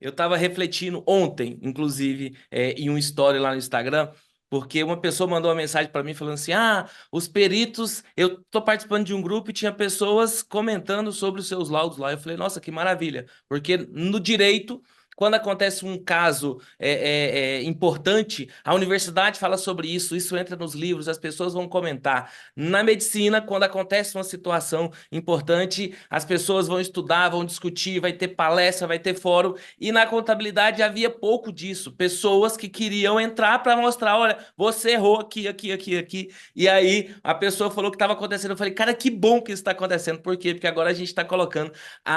Eu estava refletindo ontem, inclusive, em um story lá no Instagram, porque uma pessoa mandou uma mensagem para mim falando assim: ah, os peritos, eu estou participando de um grupo e tinha pessoas comentando sobre os seus laudos lá. Eu falei, nossa, que maravilha, porque no direito, quando acontece um caso importante, a universidade fala sobre isso, isso entra nos livros, as pessoas vão comentar. Na medicina, quando acontece uma situação importante, as pessoas vão estudar, vão discutir, vai ter palestra, vai ter fórum. E na contabilidade havia pouco disso. Pessoas que queriam entrar para mostrar, olha, você errou aqui, aqui, aqui, aqui. E aí a pessoa falou que estava acontecendo. Eu falei, cara, que bom que isso está acontecendo. Por quê? Porque agora a gente está colocando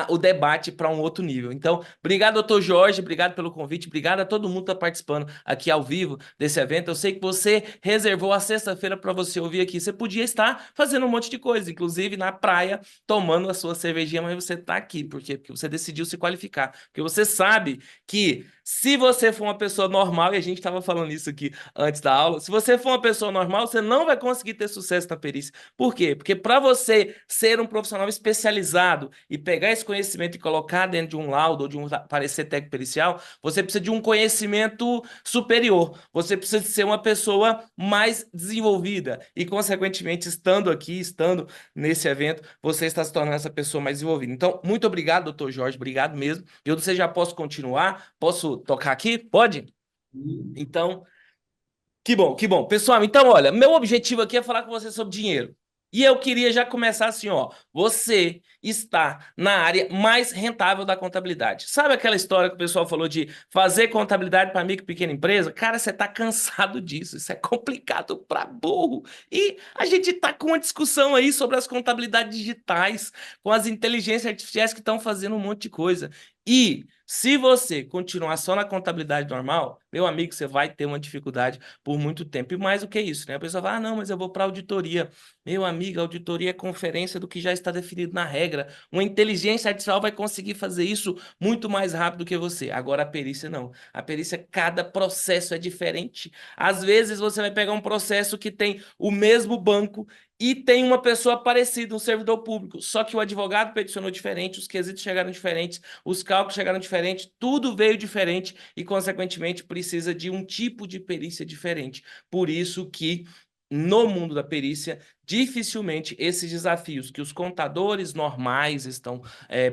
o debate para um outro nível. Então, obrigado, doutor Jorge, obrigado pelo convite, obrigado a todo mundo que está participando aqui ao vivo desse evento. Eu sei que você reservou a sexta-feira para você ouvir aqui. Você podia estar fazendo um monte de coisa, inclusive na praia, tomando a sua cervejinha, mas você está aqui. Por quê? Porque você decidiu se qualificar. Porque você sabe que se você for uma pessoa normal, e a gente estava falando isso aqui antes da aula, se você for uma pessoa normal, você não vai conseguir ter sucesso na perícia. Por quê? Porque para você ser um profissional especializado e pegar esse conhecimento e colocar dentro de um laudo ou de um parecer técnico pericial, você precisa de um conhecimento superior. Você precisa de ser uma pessoa mais desenvolvida e, consequentemente, estando aqui, estando nesse evento, você está se tornando essa pessoa mais desenvolvida. Então, muito obrigado, doutor Jorge, obrigado mesmo. Eu não sei, já posso continuar? Posso tocar aqui? Pode? Então, que bom, que bom. Pessoal, então, olha, meu objetivo aqui é falar com você sobre dinheiro. E eu queria já começar assim, ó. Você está na área mais rentável da contabilidade. Sabe aquela história que o pessoal falou de fazer contabilidade para micro e pequena empresa? Cara, você está cansado disso. Isso é complicado para burro. E a gente está com uma discussão aí sobre as contabilidades digitais, com as inteligências artificiais que estão fazendo um monte de coisa. E se você continuar só na contabilidade normal, meu amigo, você vai ter uma dificuldade por muito tempo. E mais do que isso, né? A pessoa fala, ah, não, mas eu vou para auditoria. Meu amigo, a auditoria é conferência do que já está definido na regra. Uma inteligência artificial vai conseguir fazer isso muito mais rápido que você. Agora, a perícia não. A perícia, cada processo é diferente. Às vezes, você vai pegar um processo que tem o mesmo banco e tem uma pessoa parecida, um servidor público. Só que o advogado peticionou diferente, os quesitos chegaram diferentes, os cálculos chegaram diferentes, tudo veio diferente e, consequentemente, precisa de um tipo de perícia diferente. Por isso que no mundo da perícia, dificilmente esses desafios que os contadores normais estão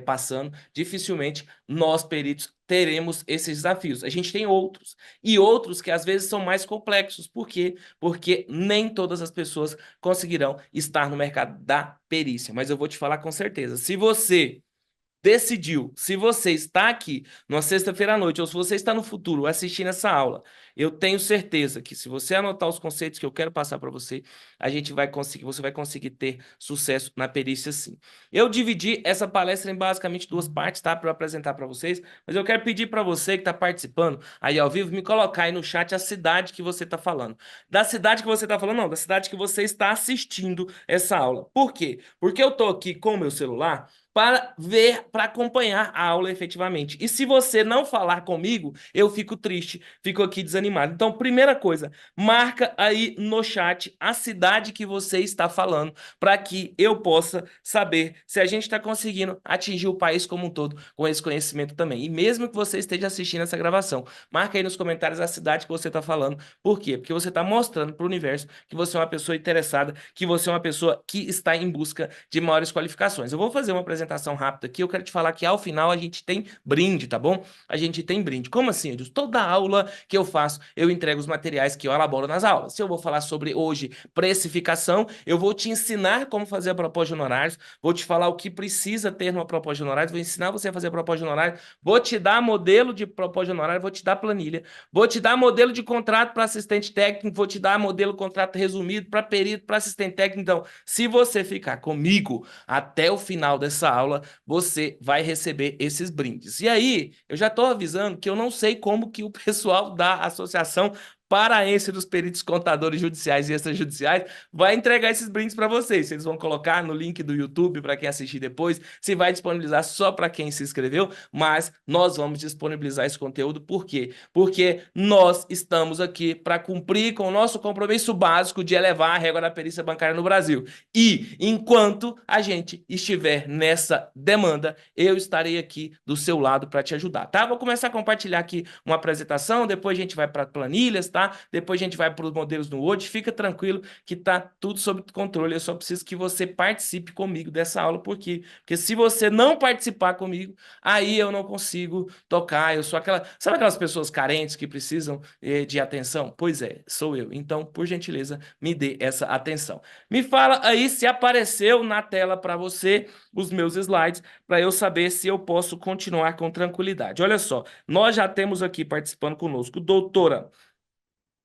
passando, dificilmente nós, peritos, teremos esses desafios. A gente tem outros, e outros que às vezes são mais complexos. Por quê? Porque nem todas as pessoas conseguirão estar no mercado da perícia. Mas eu vou te falar com certeza, se você decidiu, se você está aqui numa sexta-feira à noite ou se você está no futuro assistindo essa aula, eu tenho certeza que se você anotar os conceitos que eu quero passar para você, a gente vai conseguir, você vai conseguir ter sucesso na perícia sim. Eu dividi essa palestra em basicamente duas partes, tá, para eu apresentar para vocês, mas eu quero pedir para você que está participando aí ao vivo, me colocar aí no chat a cidade que você está falando. Da cidade que você está falando, não, da cidade que você está assistindo essa aula. Por quê? Porque eu estou aqui com o meu celular para ver, para acompanhar a aula efetivamente. E se você não falar comigo, eu fico triste, fico aqui desanimado. Então, primeira coisa, marca aí no chat a cidade que você está falando, para que eu possa saber se a gente está conseguindo atingir o país como um todo com esse conhecimento também. E mesmo que você esteja assistindo essa gravação, marca aí nos comentários a cidade que você está falando. Por quê? Porque você está mostrando para o universo que você é uma pessoa interessada, que você é uma pessoa que está em busca de maiores qualificações. Eu vou fazer uma apresentação rápida aqui, eu quero te falar que ao final a gente tem brinde, tá bom? A gente tem brinde. Como assim, Edilson? Toda aula que eu faço, eu entrego os materiais que eu elaboro nas aulas. Se eu vou falar sobre hoje precificação, eu vou te ensinar como fazer a proposta de honorários, vou te falar o que precisa ter numa proposta de honorários, vou ensinar você a fazer a proposta de honorários, vou te dar modelo de proposta de honorários, vou te dar planilha, vou te dar modelo de contrato para assistente técnico, vou te dar modelo de contrato resumido para perito, para assistente técnico. Então, se você ficar comigo até o final dessa aula, você vai receber esses brindes. E aí, eu já estou avisando que eu não sei como que o pessoal da associação Paraense dos Peritos Contadores Judiciais e Extrajudiciais vai entregar esses brindes para vocês. Vocês vão colocar no link do YouTube para quem assistir depois, se vai disponibilizar só para quem se inscreveu, mas nós vamos disponibilizar esse conteúdo. Por quê? Porque nós estamos aqui para cumprir com o nosso compromisso básico de elevar a régua da perícia bancária no Brasil. E enquanto a gente estiver nessa demanda, eu estarei aqui do seu lado para te ajudar, tá? Vou começar a compartilhar aqui uma apresentação, depois a gente vai para planilhas, tá? Depois a gente vai para os modelos no Word. Fica tranquilo que tá tudo sob controle. Eu só preciso que você participe comigo dessa aula, porque se você não participar comigo, aí eu não consigo tocar. Eu sou aquela, sabe aquelas pessoas carentes que precisam de atenção? Pois é, sou eu. Então, por gentileza, me dê essa atenção. Me fala aí se apareceu na tela para você os meus slides, para eu saber se eu posso continuar com tranquilidade. Olha só, nós já temos aqui participando conosco doutora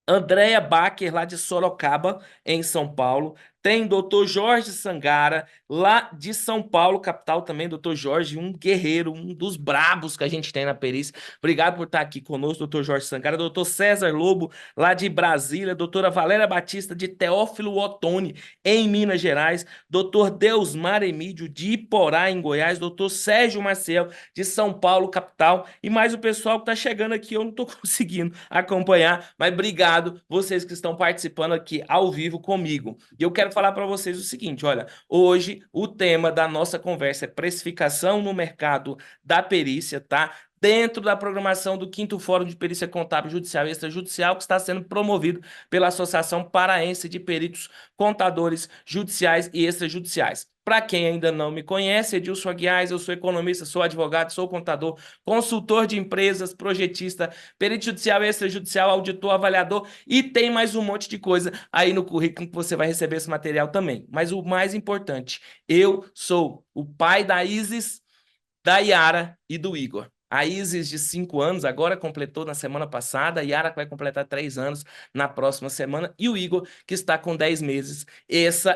Andréia Bacher, lá de Sorocaba, em São Paulo. Tem doutor Jorge Sangara, lá de São Paulo, capital também, doutor Jorge, um guerreiro, um dos brabos que a gente tem na perícia. Obrigado por estar aqui conosco, doutor Jorge Sangara. Doutor César Lobo, lá de Brasília. Doutora Valéria Batista, de Teófilo Otoni, em Minas Gerais. Doutor Deusmar Emídio, de Iporá, em Goiás. Doutor Sérgio Maciel, de São Paulo, capital. E mais o pessoal que está chegando aqui, eu não estou conseguindo acompanhar, mas obrigado vocês que estão participando aqui ao vivo comigo. E eu quero falar para vocês o seguinte, olha, hoje o tema da nossa conversa é precificação no mercado da perícia, tá? Dentro da programação do 5º Fórum de Perícia Contábil Judicial e Extrajudicial, que está sendo promovido pela Associação Paraense de Peritos Contadores Judiciais e Extrajudiciais. Para quem ainda não me conhece, Edilson Aguiar, eu sou economista, sou advogado, sou contador, consultor de empresas, projetista, perito judicial, extrajudicial, auditor, avaliador e tem mais um monte de coisa aí no currículo que você vai receber esse material também. Mas o mais importante, eu sou o pai da Isis, da Yara e do Igor. A Isis, de 5 anos, agora completou na semana passada. A Yara vai completar 3 anos na próxima semana. E o Igor, que está com 10 meses. Isso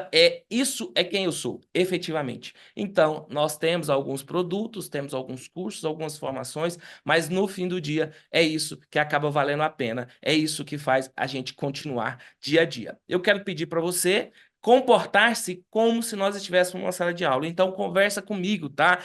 é quem eu sou, efetivamente. Então, nós temos alguns produtos, temos alguns cursos, algumas formações, mas no fim do dia é isso que acaba valendo a pena. É isso que faz a gente continuar dia a dia. Eu quero pedir para você comportar-se como se nós estivéssemos numa sala de aula. Então, conversa comigo, tá?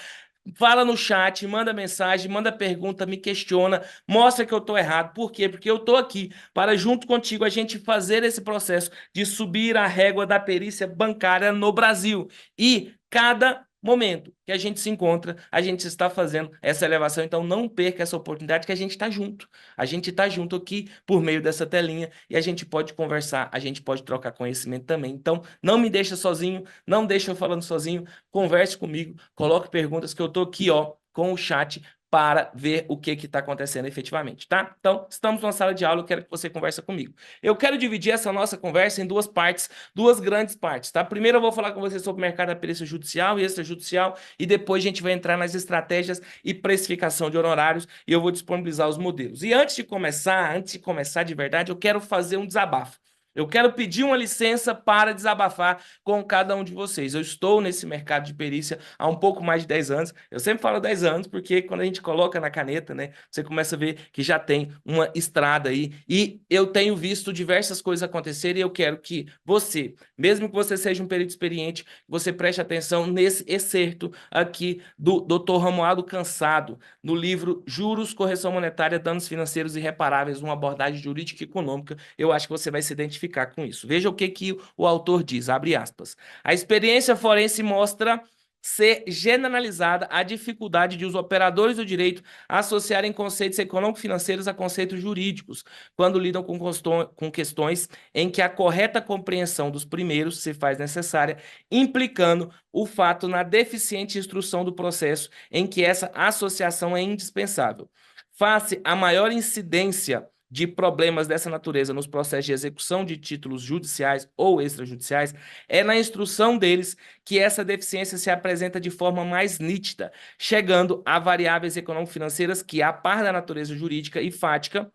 Fala no chat, manda mensagem, manda pergunta, me questiona, mostra que eu estou errado. Por quê? Porque eu estou aqui para, junto contigo, a gente fazer esse processo de subir a régua da perícia bancária no Brasil. E cada momento que a gente se encontra, a gente está fazendo essa elevação. Então, não perca essa oportunidade que a gente está junto. A gente está junto aqui por meio dessa telinha e a gente pode conversar, a gente pode trocar conhecimento também. Então, não me deixa sozinho, não deixa eu falando sozinho. Converse comigo, coloque perguntas que eu tô aqui, ó, com o chat para ver o que está acontecendo efetivamente, tá? Então, estamos numa sala de aula, eu quero que você converse comigo. Eu quero dividir essa nossa conversa em duas partes, duas grandes partes, tá? Primeiro eu vou falar com você sobre o mercado da perícia judicial e extrajudicial e depois a gente vai entrar nas estratégias e precificação de honorários e eu vou disponibilizar os modelos. E antes de começar de verdade, eu quero fazer um desabafo. Eu quero pedir uma licença para desabafar com cada um de vocês. Eu estou nesse mercado de perícia há um pouco mais de 10 anos. Eu sempre falo 10 anos porque quando a gente coloca na caneta, né, você começa a ver que já tem uma estrada aí. E eu tenho visto diversas coisas acontecerem e eu quero que você, mesmo que você seja um perito experiente, você preste atenção nesse excerto aqui do Dr. Romualdo Cansado, no livro Juros, Correção Monetária, Danos Financeiros Irreparáveis, uma abordagem jurídica e econômica. Eu acho que você vai se identificar com isso. Veja o que o autor diz, abre aspas. A experiência forense mostra ser generalizada a dificuldade de os operadores do direito associarem conceitos econômico-financeiros a conceitos jurídicos, quando lidam com questões em que a correta compreensão dos primeiros se faz necessária, implicando o fato na deficiente instrução do processo em que essa associação é indispensável. Face à maior incidência de problemas dessa natureza nos processos de execução de títulos judiciais ou extrajudiciais, é na instrução deles que essa deficiência se apresenta de forma mais nítida, chegando a variáveis econômico-financeiras que, a par da natureza jurídica e fática,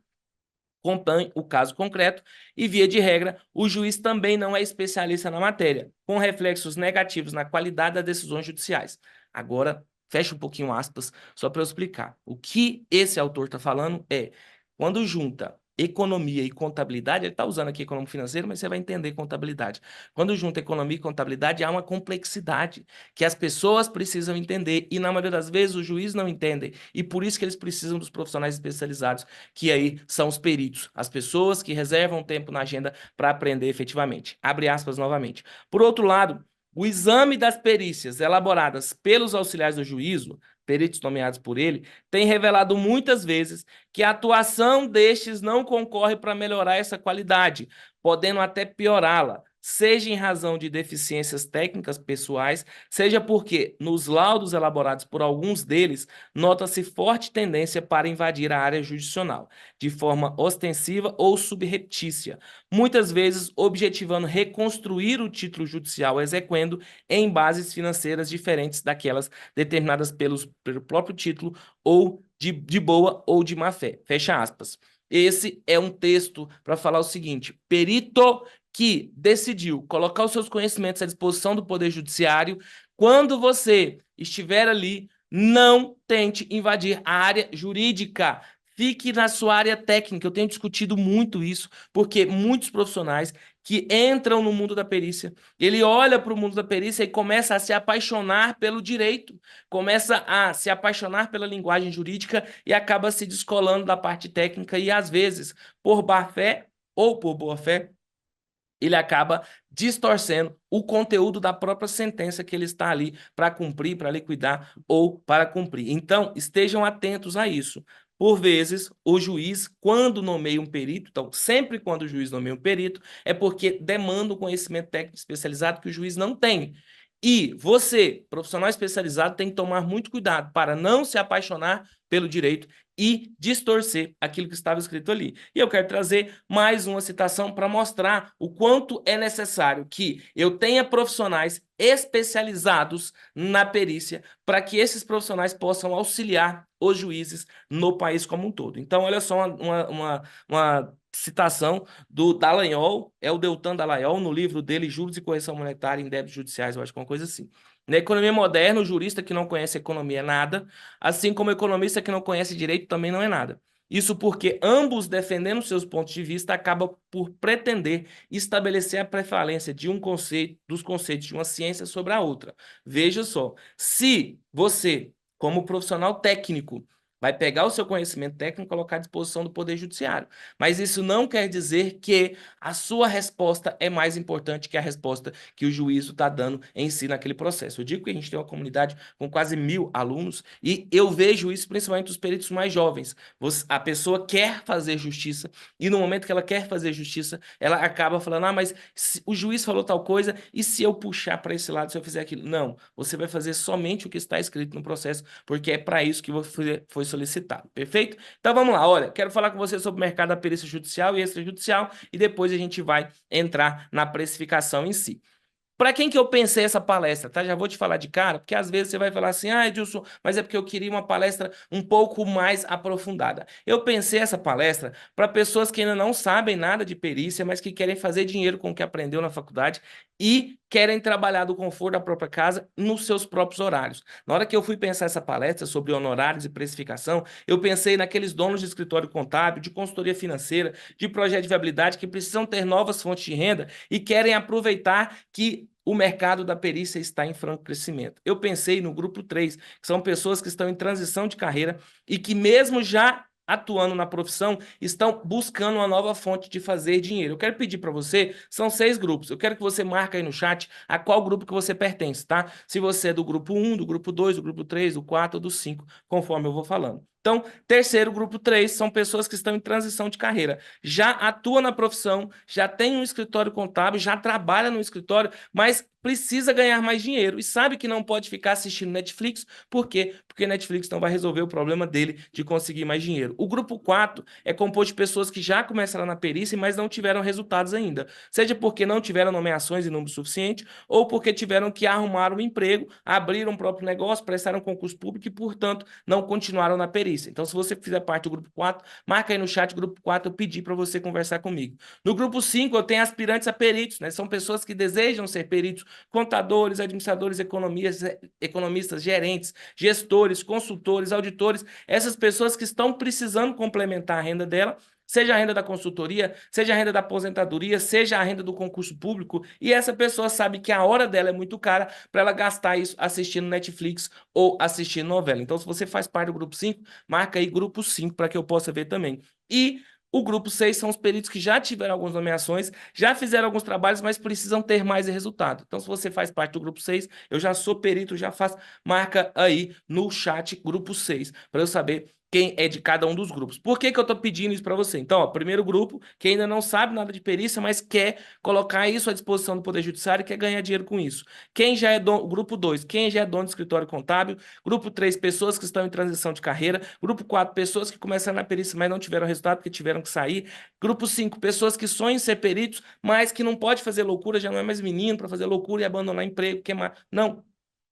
compõem o caso concreto e, via de regra, o juiz também não é especialista na matéria, com reflexos negativos na qualidade das decisões judiciais. Agora, fecha um pouquinho aspas, só para eu explicar. O que esse autor está falando é, quando junta economia e contabilidade, ele está usando aqui economia financeira, mas você vai entender contabilidade. Quando junta economia e contabilidade, há uma complexidade que as pessoas precisam entender e, na maioria das vezes, os juízes não entendem. E por isso que eles precisam dos profissionais especializados, que aí são os peritos, as pessoas que reservam tempo na agenda para aprender efetivamente. Abre aspas novamente. Por outro lado, o exame das perícias elaboradas pelos auxiliares do juízo, peritos nomeados por ele, tem revelado muitas vezes que a atuação destes não concorre para melhorar essa qualidade, podendo até piorá-la, seja em razão de deficiências técnicas pessoais, seja porque, nos laudos elaborados por alguns deles, nota-se forte tendência para invadir a área jurisdicional, de forma ostensiva ou subreptícia, muitas vezes objetivando reconstruir o título judicial exequendo em bases financeiras diferentes daquelas determinadas pelo próprio título ou de boa ou de má fé. Fecha aspas. Esse é um texto para falar o seguinte: perito que decidiu colocar os seus conhecimentos à disposição do Poder Judiciário, quando você estiver ali, não tente invadir a área jurídica. Fique na sua área técnica. Eu tenho discutido muito isso, porque muitos profissionais que entram no mundo da perícia, ele olha para o mundo da perícia e começa a se apaixonar pelo direito, começa a se apaixonar pela linguagem jurídica e acaba se descolando da parte técnica e, às vezes, por má-fé ou por boa-fé, ele acaba distorcendo o conteúdo da própria sentença que ele está ali para cumprir, para liquidar ou para cumprir. Então, estejam atentos a isso. Por vezes, o juiz, quando nomeia um perito, então, sempre quando o juiz nomeia um perito, é porque demanda um conhecimento técnico especializado que o juiz não tem. E você, profissional especializado, tem que tomar muito cuidado para não se apaixonar pelo direito e distorcer aquilo que estava escrito ali. E eu quero trazer mais uma citação para mostrar o quanto é necessário que eu tenha profissionais especializados na perícia para que esses profissionais possam auxiliar os juízes no país como um todo. Então, olha só uma citação do Dallagnol, é o Deltan Dallagnol, no livro dele, Juros e Correção Monetária em Débitos Judiciais, eu acho que é uma coisa assim. Na economia moderna, o jurista que não conhece economia é nada, assim como o economista que não conhece direito também não é nada. Isso porque ambos, defendendo seus pontos de vista, acabam por pretender estabelecer a prevalência de um conceito, dos conceitos de uma ciência sobre a outra. Veja só, se você, como profissional técnico, vai pegar o seu conhecimento técnico e colocar à disposição do Poder Judiciário. Mas isso não quer dizer que a sua resposta é mais importante que a resposta que o juízo está dando em si naquele processo. Eu digo que a gente tem uma comunidade com quase 1.000 alunos e eu vejo isso principalmente dos peritos mais jovens. A pessoa quer fazer justiça e no momento que ela quer fazer justiça, ela acaba falando, mas o juiz falou tal coisa e se eu puxar para esse lado, se eu fizer aquilo? Não, você vai fazer somente o que está escrito no processo, porque é para isso que você foi solicitado, perfeito? Então vamos lá, olha, quero falar com você sobre o mercado da perícia judicial e extrajudicial e depois a gente vai entrar na precificação em si. Para quem que eu pensei essa palestra, tá? Já vou te falar de cara, porque às vezes você vai falar assim, Edilson, mas é porque eu queria uma palestra um pouco mais aprofundada. Eu pensei essa palestra para pessoas que ainda não sabem nada de perícia, mas que querem fazer dinheiro com o que aprendeu na faculdade e querem trabalhar do conforto da própria casa nos seus próprios horários. Na hora que eu fui pensar essa palestra sobre honorários e precificação, eu pensei naqueles donos de escritório contábil, de consultoria financeira, de projeto de viabilidade que precisam ter novas fontes de renda e querem aproveitar que o mercado da perícia está em franco crescimento. Eu pensei no grupo 3, que são pessoas que estão em transição de carreira e que mesmo já atuando na profissão, estão buscando uma nova fonte de fazer dinheiro. Eu quero pedir para você, são 6 grupos, eu quero que você marque aí no chat a qual grupo que você pertence, tá? Se você é do grupo 1, do grupo 2, do grupo 3, do 4 ou do 5, conforme eu vou falando. Então, terceiro, grupo 3, são pessoas que estão em transição de carreira. Já atua na profissão, já tem um escritório contábil, já trabalha no escritório, mas precisa ganhar mais dinheiro e sabe que não pode ficar assistindo Netflix. Por quê? Porque Netflix não vai resolver o problema dele de conseguir mais dinheiro. O grupo 4 é composto de pessoas que já começaram na perícia, mas não tiveram resultados ainda. Seja porque não tiveram nomeações em número suficiente ou porque tiveram que arrumar um emprego, abrir um próprio negócio, prestaram concurso público e, portanto, não continuaram na perícia. Então, se você fizer parte do grupo 4, marca aí no chat grupo 4, eu pedi para você conversar comigo. No grupo 5, eu tenho aspirantes a peritos, né? São pessoas que desejam ser peritos, contadores, administradores, economistas, gerentes, gestores, consultores, auditores, essas pessoas que estão precisando complementar a renda dela, seja a renda da consultoria, seja a renda da aposentadoria, seja a renda do concurso público, e essa pessoa sabe que a hora dela é muito cara para ela gastar isso assistindo Netflix ou assistindo novela. Então, se você faz parte do grupo 5, marca aí grupo 5 para que eu possa ver também. E o grupo 6 são os peritos que já tiveram algumas nomeações, já fizeram alguns trabalhos, mas precisam ter mais resultado. Então, se você faz parte do grupo 6, eu já sou perito, já faço, marca aí no chat grupo 6, para eu saber quem é de cada um dos grupos. Por que que eu estou pedindo isso para você? Então, ó, primeiro grupo, que ainda não sabe nada de perícia, mas quer colocar isso à disposição do Poder Judiciário e quer ganhar dinheiro com isso. Quem já é dono, grupo 2, quem já é dono de escritório contábil. Grupo 3, pessoas que estão em transição de carreira. Grupo 4, pessoas que começaram na perícia, mas não tiveram resultado porque tiveram que sair. Grupo 5, pessoas que sonham em ser peritos, mas que não pode fazer loucura, já não é mais menino para fazer loucura e abandonar emprego, queimar. Não.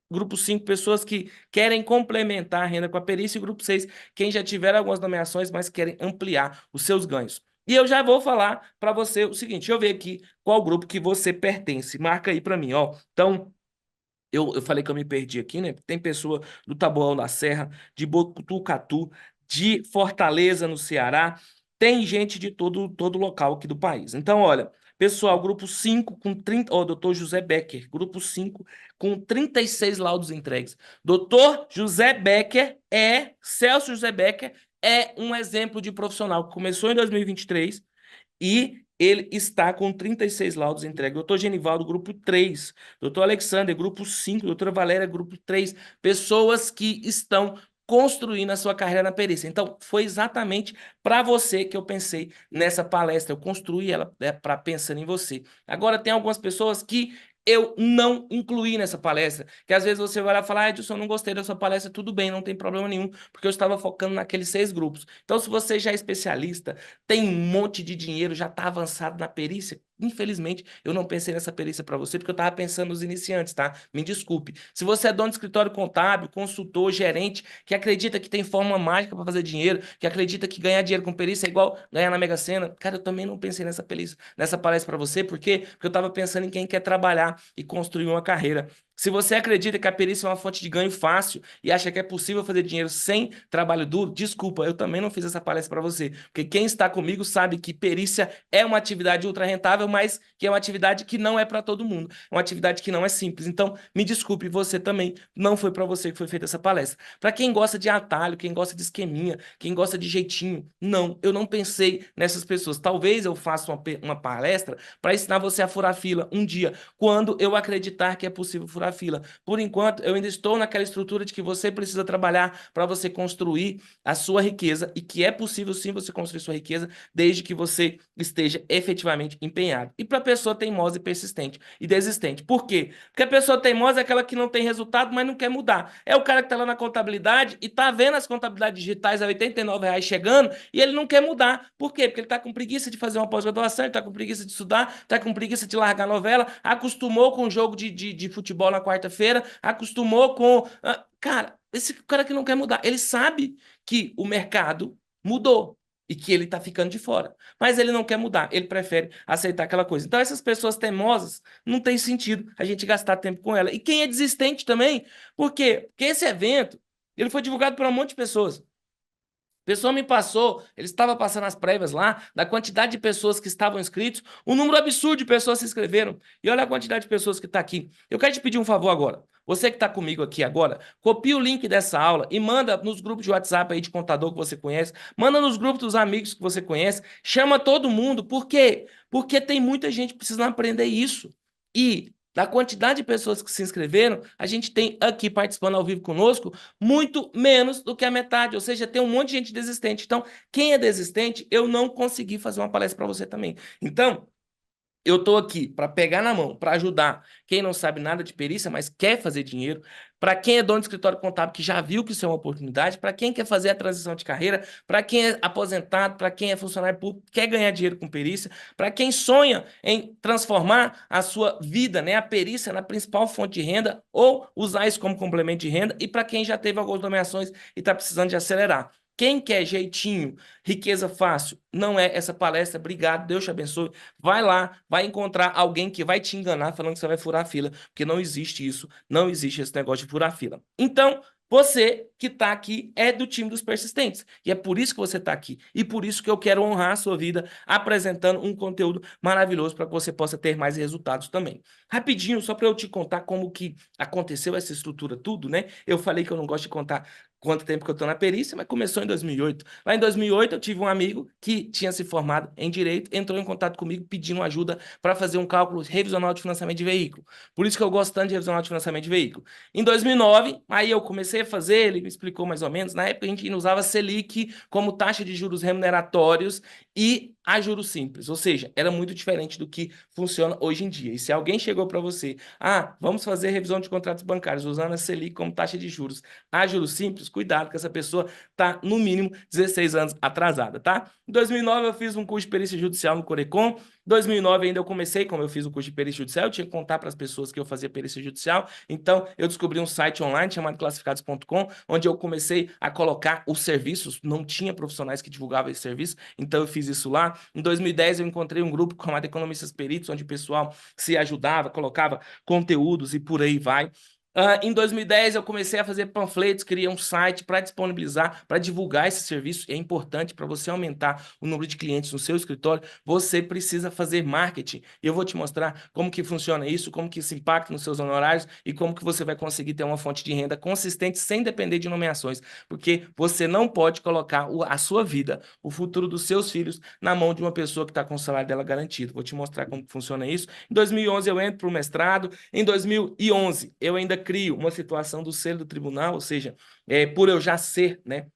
Grupo 5, pessoas que querem complementar a renda com a perícia. E grupo 6, quem já tiveram algumas nomeações, mas querem ampliar os seus ganhos. E eu já vou falar para você o seguinte, deixa eu ver aqui qual grupo que você pertence. Marca aí para mim, ó. Então, eu falei que eu me perdi aqui, né? Tem pessoa do Taboão da Serra, de Botucatu, de Fortaleza, no Ceará. Tem gente de todo local aqui do país. Então, olha, pessoal, grupo 5 com 30. Ó, doutor José Becker, grupo 5 com 36 laudos entregues. Doutor José Becker Celso José Becker é um exemplo de profissional que começou em 2023 e ele está com 36 laudos entregues. Doutor Genivaldo, grupo 3. Doutor Alexander, grupo 5. Doutora Valéria, grupo 3. Pessoas que estão construindo a sua carreira na perícia. Então, foi exatamente para você que eu pensei nessa palestra. Eu construí ela para pensar em você. Agora, tem algumas pessoas que eu não incluí nessa palestra, que às vezes você vai lá e fala, Edson, eu não gostei da sua palestra, tudo bem, não tem problema nenhum, porque eu estava focando naqueles 6 grupos. Então, se você já é especialista, tem um monte de dinheiro, já está avançado na perícia, infelizmente, eu não pensei nessa perícia para você, porque eu estava pensando nos iniciantes, tá? Me desculpe. Se você é dono de escritório contábil, consultor, gerente, que acredita que tem fórmula mágica para fazer dinheiro, que acredita que ganhar dinheiro com perícia é igual ganhar na Mega Sena, cara, eu também não pensei nessa perícia, nessa palestra para você, por quê? Porque eu estava pensando em quem quer trabalhar e construir uma carreira. Se você acredita que a perícia é uma fonte de ganho fácil e acha que é possível fazer dinheiro sem trabalho duro, desculpa, eu também não fiz essa palestra para você. Porque quem está comigo sabe que perícia é uma atividade ultra rentável, mas que é uma atividade que não é para todo mundo. É uma atividade que não é simples. Então, me desculpe, você também não foi para você que foi feita essa palestra. Para quem gosta de atalho, quem gosta de esqueminha, quem gosta de jeitinho, não, eu não pensei nessas pessoas. Talvez eu faça uma palestra para ensinar você a furar fila um dia, quando eu acreditar que é possível furar fila. Por enquanto, eu ainda estou naquela estrutura de que você precisa trabalhar para você construir a sua riqueza e que é possível sim você construir sua riqueza desde que você esteja efetivamente empenhado. E para a pessoa teimosa e persistente e desistente. Por quê? Porque a pessoa teimosa é aquela que não tem resultado, mas não quer mudar. É o cara que está lá na contabilidade e está vendo as contabilidades digitais a R$ 89 chegando e ele não quer mudar. Por quê? Porque ele está com preguiça de fazer uma pós-graduação, ele está com preguiça de estudar, está com preguiça de largar a novela, acostumou com o jogo de futebol na quarta-feira, acostumou com... Cara, esse cara que não quer mudar, ele sabe que o mercado mudou e que ele está ficando de fora. Mas ele não quer mudar, ele prefere aceitar aquela coisa. Então, essas pessoas teimosas, não tem sentido a gente gastar tempo com ela. E quem é desistente também, por quê? Porque esse evento, ele foi divulgado por um monte de pessoas. A pessoa me passou, ele estava passando as prévias lá, da quantidade de pessoas que estavam inscritos, um número absurdo de pessoas se inscreveram. E olha a quantidade de pessoas que está aqui. Eu quero te pedir um favor agora. Você que está comigo aqui agora, copia o link dessa aula e manda nos grupos de WhatsApp aí de contador que você conhece, manda nos grupos dos amigos que você conhece, chama todo mundo. Por quê? Porque tem muita gente precisando aprender isso. E da quantidade de pessoas que se inscreveram, a gente tem aqui participando ao vivo conosco muito menos do que a metade, ou seja, tem um monte de gente desistente. Então, quem é desistente, eu não consegui fazer uma palestra para você também. Então, eu estou aqui para pegar na mão, para ajudar quem não sabe nada de perícia, mas quer fazer dinheiro, para quem é dono de escritório contábil que já viu que isso é uma oportunidade, para quem quer fazer a transição de carreira, para quem é aposentado, para quem é funcionário público, quer ganhar dinheiro com perícia, para quem sonha em transformar a sua vida, né, a perícia na principal fonte de renda ou usar isso como complemento de renda, e para quem já teve algumas nomeações e está precisando de acelerar. Quem quer jeitinho, riqueza fácil, não é essa palestra. Obrigado, Deus te abençoe. Vai lá, vai encontrar alguém que vai te enganar falando que você vai furar a fila, porque não existe isso, não existe esse negócio de furar a fila. Então, Você que está aqui é do time dos persistentes. E é por isso que você está aqui. E por isso que eu quero honrar a sua vida apresentando um conteúdo maravilhoso para que você possa ter mais resultados também. Rapidinho, só para eu te contar como que aconteceu essa estrutura tudo, né? Eu falei que eu não gosto de contar quanto tempo que eu estou na perícia, mas começou em 2008. Lá em 2008 eu tive um amigo que tinha se formado em Direito, entrou em contato comigo pedindo ajuda para fazer um cálculo revisional de financiamento de veículo. Por isso que eu gosto tanto de revisional de financiamento de veículo. Em 2009, aí eu comecei a fazer, ele me explicou mais ou menos, na época a gente usava Selic como taxa de juros remuneratórios e a juros simples, ou seja, era muito diferente do que funciona hoje em dia. E se alguém chegou para você, vamos fazer revisão de contratos bancários usando a Selic como taxa de juros a juros simples, cuidado que essa pessoa está no mínimo 16 anos atrasada, tá? Em 2009 eu fiz um curso de perícia judicial no Corecon. Em 2009 ainda eu comecei, como eu fiz o curso de perícia judicial, eu tinha que contar para as pessoas que eu fazia perícia judicial. Então eu descobri um site online chamado classificados.com, onde eu comecei a colocar os serviços, não tinha profissionais que divulgavam esse serviço, então eu fiz isso lá. Em 2010 eu encontrei um grupo chamado Economistas Peritos, onde o pessoal se ajudava, colocava conteúdos e por aí vai. Em 2010 eu comecei a fazer panfletos, criei um site para disponibilizar, para divulgar esse serviço. É importante para você aumentar o número de clientes no seu escritório, você precisa fazer marketing. E eu vou te mostrar como que funciona isso, como que isso impacta nos seus honorários e como que você vai conseguir ter uma fonte de renda consistente sem depender de nomeações, porque você não pode colocar a sua vida, o futuro dos seus filhos na mão de uma pessoa que está com o salário dela garantido. Vou te mostrar como que funciona isso. Em 2011 eu entro para o mestrado. Em 2011 eu ainda crio uma situação do selo do tribunal, ou seja, por eu já ser, né,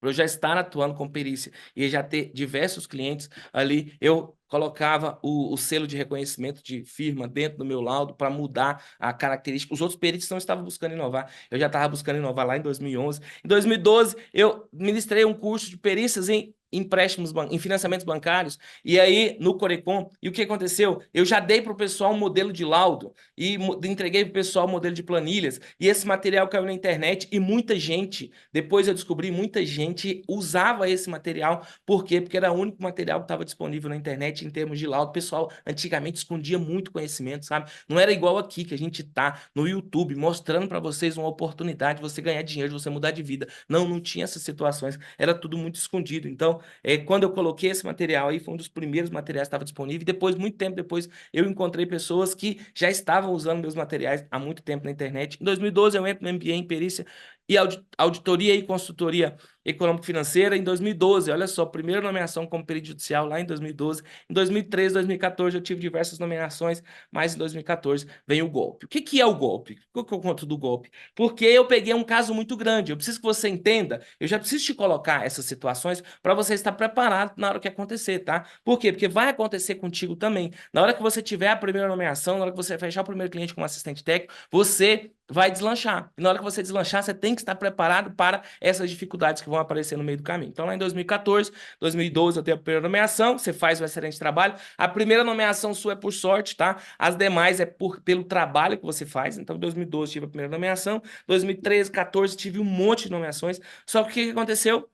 por eu já estar atuando com perícia e já ter diversos clientes ali, eu colocava o selo de reconhecimento de firma dentro do meu laudo para mudar a característica. Os outros peritos não estavam buscando inovar, eu já estava buscando inovar lá em 2011. Em 2012, eu ministrei um curso de perícias em empréstimos, em financiamentos bancários, e aí no Corecon, e o que aconteceu? Eu já dei para o pessoal um modelo de laudo, e entreguei para o pessoal um modelo de planilhas, e esse material caiu na internet, e muita gente, depois eu descobri, muita gente usava esse material, por quê? Porque era o único material que estava disponível na internet em termos de laudo. O pessoal antigamente escondia muito conhecimento, sabe? Não era igual aqui, que a gente tá no YouTube mostrando para vocês uma oportunidade de você ganhar dinheiro, de você mudar de vida. Não, não tinha essas situações, era tudo muito escondido. Então, quando eu coloquei esse material aí, foi um dos primeiros materiais que estava disponível, e depois, muito tempo depois, eu encontrei pessoas que já estavam usando meus materiais há muito tempo na internet. Em 2012, eu entro no MBA em perícia e auditoria e consultoria econômico-financeira em 2012. Olha só, primeira nomeação como perito judicial lá em 2012. Em 2013, 2014, eu tive diversas nomeações, mas em 2014 vem o golpe. O que que é o golpe? Por que eu conto do golpe? Porque eu peguei um caso muito grande. Eu preciso que você entenda, eu já preciso te colocar essas situações para você estar preparado na hora que acontecer, tá? Por quê? Porque vai acontecer contigo também. Na hora que você tiver a primeira nomeação, na hora que você fechar o primeiro cliente como assistente técnico, você vai deslanchar. E na hora que você deslanchar, você tem que estar preparado para essas dificuldades que vão aparecer no meio do caminho. Então, lá em 2014, 2012, eu tenho a primeira nomeação, você faz um excelente trabalho. A primeira nomeação sua é por sorte, tá? As demais é pelo trabalho que você faz. Então, em 2012 tive a primeira nomeação, 2013, 14 tive um monte de nomeações. Só que o que aconteceu?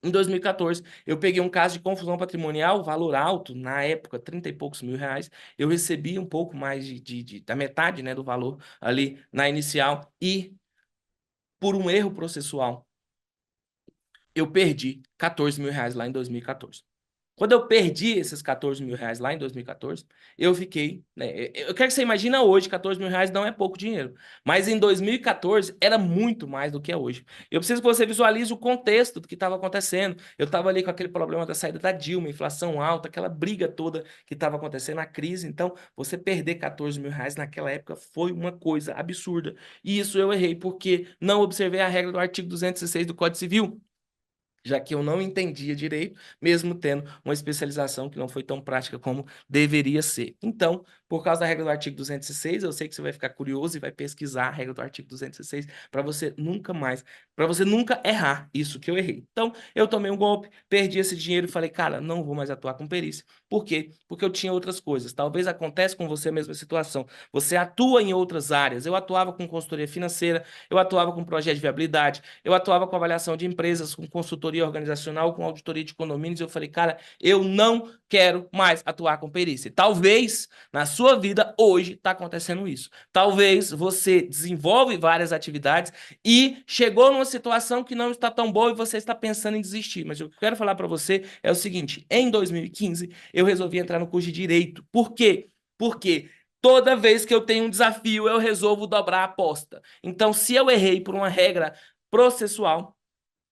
Em 2014, eu peguei um caso de confusão patrimonial, valor alto, na época, 30 e poucos mil reais. Eu recebi um pouco mais da metade, né, do valor ali na inicial. E, por um erro processual, eu perdi 14 mil reais lá em 2014. Quando eu perdi esses 14 mil reais lá em 2014, eu fiquei, né, eu quero que você imagine hoje, 14 mil reais não é pouco dinheiro, mas em 2014 era muito mais do que é hoje. Eu preciso que você visualize o contexto do que estava acontecendo. Eu estava ali com aquele problema da saída da Dilma, inflação alta, aquela briga toda que estava acontecendo, a crise. Então, você perder 14 mil reais naquela época foi uma coisa absurda. E isso eu errei porque não observei a regra do artigo 206 do Código Civil, já que eu não entendia direito, mesmo tendo uma especialização que não foi tão prática como deveria ser. Então, por causa da regra do artigo 206, eu sei que você vai ficar curioso e vai pesquisar a regra do artigo 206 para você nunca mais, para você nunca errar isso que eu errei. Então, eu tomei um golpe, perdi esse dinheiro e falei, cara, não vou mais atuar com perícia. Por quê? Porque eu tinha outras coisas. Talvez aconteça com você a mesma situação. Você atua em outras áreas. Eu atuava com consultoria financeira, eu atuava com projeto de viabilidade, eu atuava com avaliação de empresas, com consultoria auditoria organizacional, com auditoria de condomínios. Eu falei, cara, eu não quero mais atuar com perícia. Talvez na sua vida hoje está acontecendo isso. Talvez você desenvolve várias atividades e chegou numa situação que não está tão boa e você está pensando em desistir. Mas o que eu quero falar para você é o seguinte, em 2015 eu resolvi entrar no curso de Direito. Por quê? Porque toda vez que eu tenho um desafio, eu resolvo dobrar a aposta. Então, se eu errei por uma regra processual,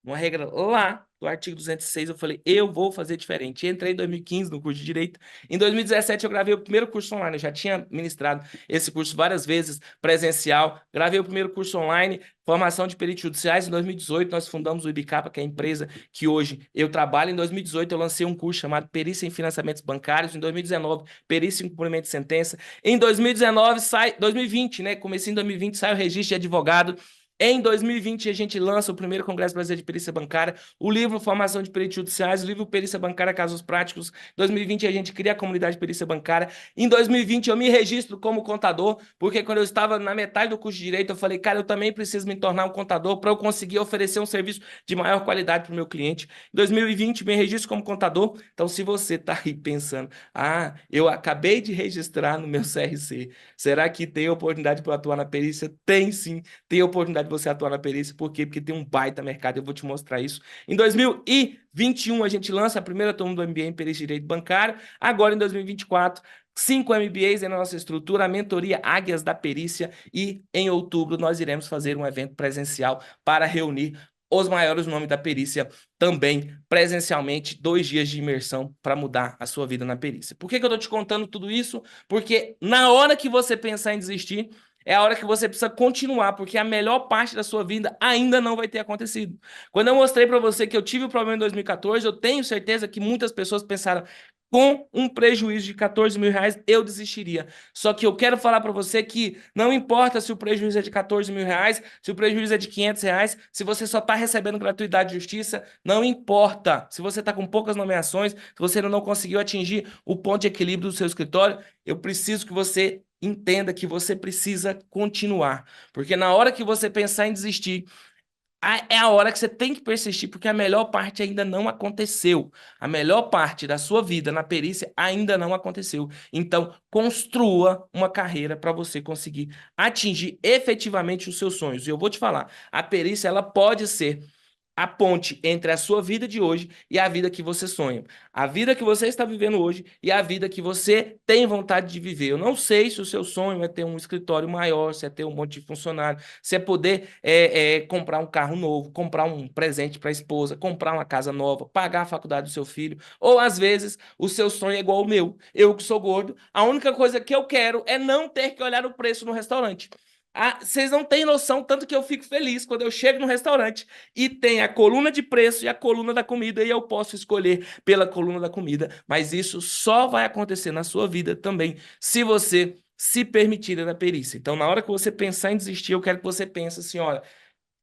uma regra lá do artigo 206, eu falei, eu vou fazer diferente. Entrei em 2015 no curso de Direito. Em 2017, eu gravei o primeiro curso online. Eu já tinha ministrado esse curso várias vezes, presencial. Gravei o primeiro curso online, formação de peritos judiciais. Em 2018, nós fundamos o Ibicapa, que é a empresa que hoje eu trabalho. Em 2018, eu lancei um curso chamado Perícia em Financiamentos Bancários. Em 2019, Perícia em Cumprimento de Sentença. Em 2020, né? Comecei em 2020, sai o registro de advogado. Em 2020, a gente lança o primeiro Congresso Brasileiro de Perícia Bancária, o livro Formação de Peritos Judiciais, o livro Perícia Bancária Casos Práticos. Em 2020, a gente cria a comunidade de Perícia Bancária. Em 2020, eu me registro como contador, porque quando eu estava na metade do curso de Direito, eu falei, cara, eu também preciso me tornar um contador para eu conseguir oferecer um serviço de maior qualidade para o meu cliente. Em 2020, me registro como contador. Então, se você está aí pensando, eu acabei de registrar no meu CRC, será que tem oportunidade para eu atuar na perícia? Tem sim, tem oportunidade você atuar na perícia. Por quê? Porque tem um baita mercado, eu vou te mostrar isso. Em 2021, a gente lança a primeira turma do MBA em Perícia e Direito Bancário. Agora, em 2024, 5 MBAs na nossa estrutura, a mentoria Águias da Perícia. E em outubro, nós iremos fazer um evento presencial para reunir os maiores nomes da perícia também presencialmente, 2 dias de imersão para mudar a sua vida na perícia. Por que eu estou te contando tudo isso? Porque na hora que você pensar em desistir, é a hora que você precisa continuar, porque a melhor parte da sua vida ainda não vai ter acontecido. Quando eu mostrei para você que eu tive o problema em 2014, eu tenho certeza que muitas pessoas pensaram, com um prejuízo de 14 mil reais, eu desistiria. Só que eu quero falar para você que não importa se o prejuízo é de 14 mil reais, se o prejuízo é de 500 reais, se você só está recebendo gratuidade de justiça, não importa. Se você está com poucas nomeações, se você não conseguiu atingir o ponto de equilíbrio do seu escritório, eu preciso que você entenda que você precisa continuar. Porque na hora que você pensar em desistir, é a hora que você tem que persistir, porque a melhor parte ainda não aconteceu. A melhor parte da sua vida na perícia ainda não aconteceu. Então, construa uma carreira para você conseguir atingir efetivamente os seus sonhos. E eu vou te falar, a perícia ela pode ser a ponte entre a sua vida de hoje e a vida que você sonha. A vida que você está vivendo hoje e a vida que você tem vontade de viver. Eu não sei se o seu sonho é ter um escritório maior, se é ter um monte de funcionário, se é poder comprar um carro novo, comprar um presente para a esposa, comprar uma casa nova, pagar a faculdade do seu filho. Ou, às vezes, o seu sonho é igual ao meu. Eu que sou gordo, a única coisa que eu quero é não ter que olhar o preço no restaurante. Vocês não têm noção tanto que eu fico feliz quando eu chego no restaurante e tem a coluna de preço e a coluna da comida e eu posso escolher pela coluna da comida, mas isso só vai acontecer na sua vida também se você se permitir ir na perícia. Então, na hora que você pensar em desistir, eu quero que você pense assim, olha,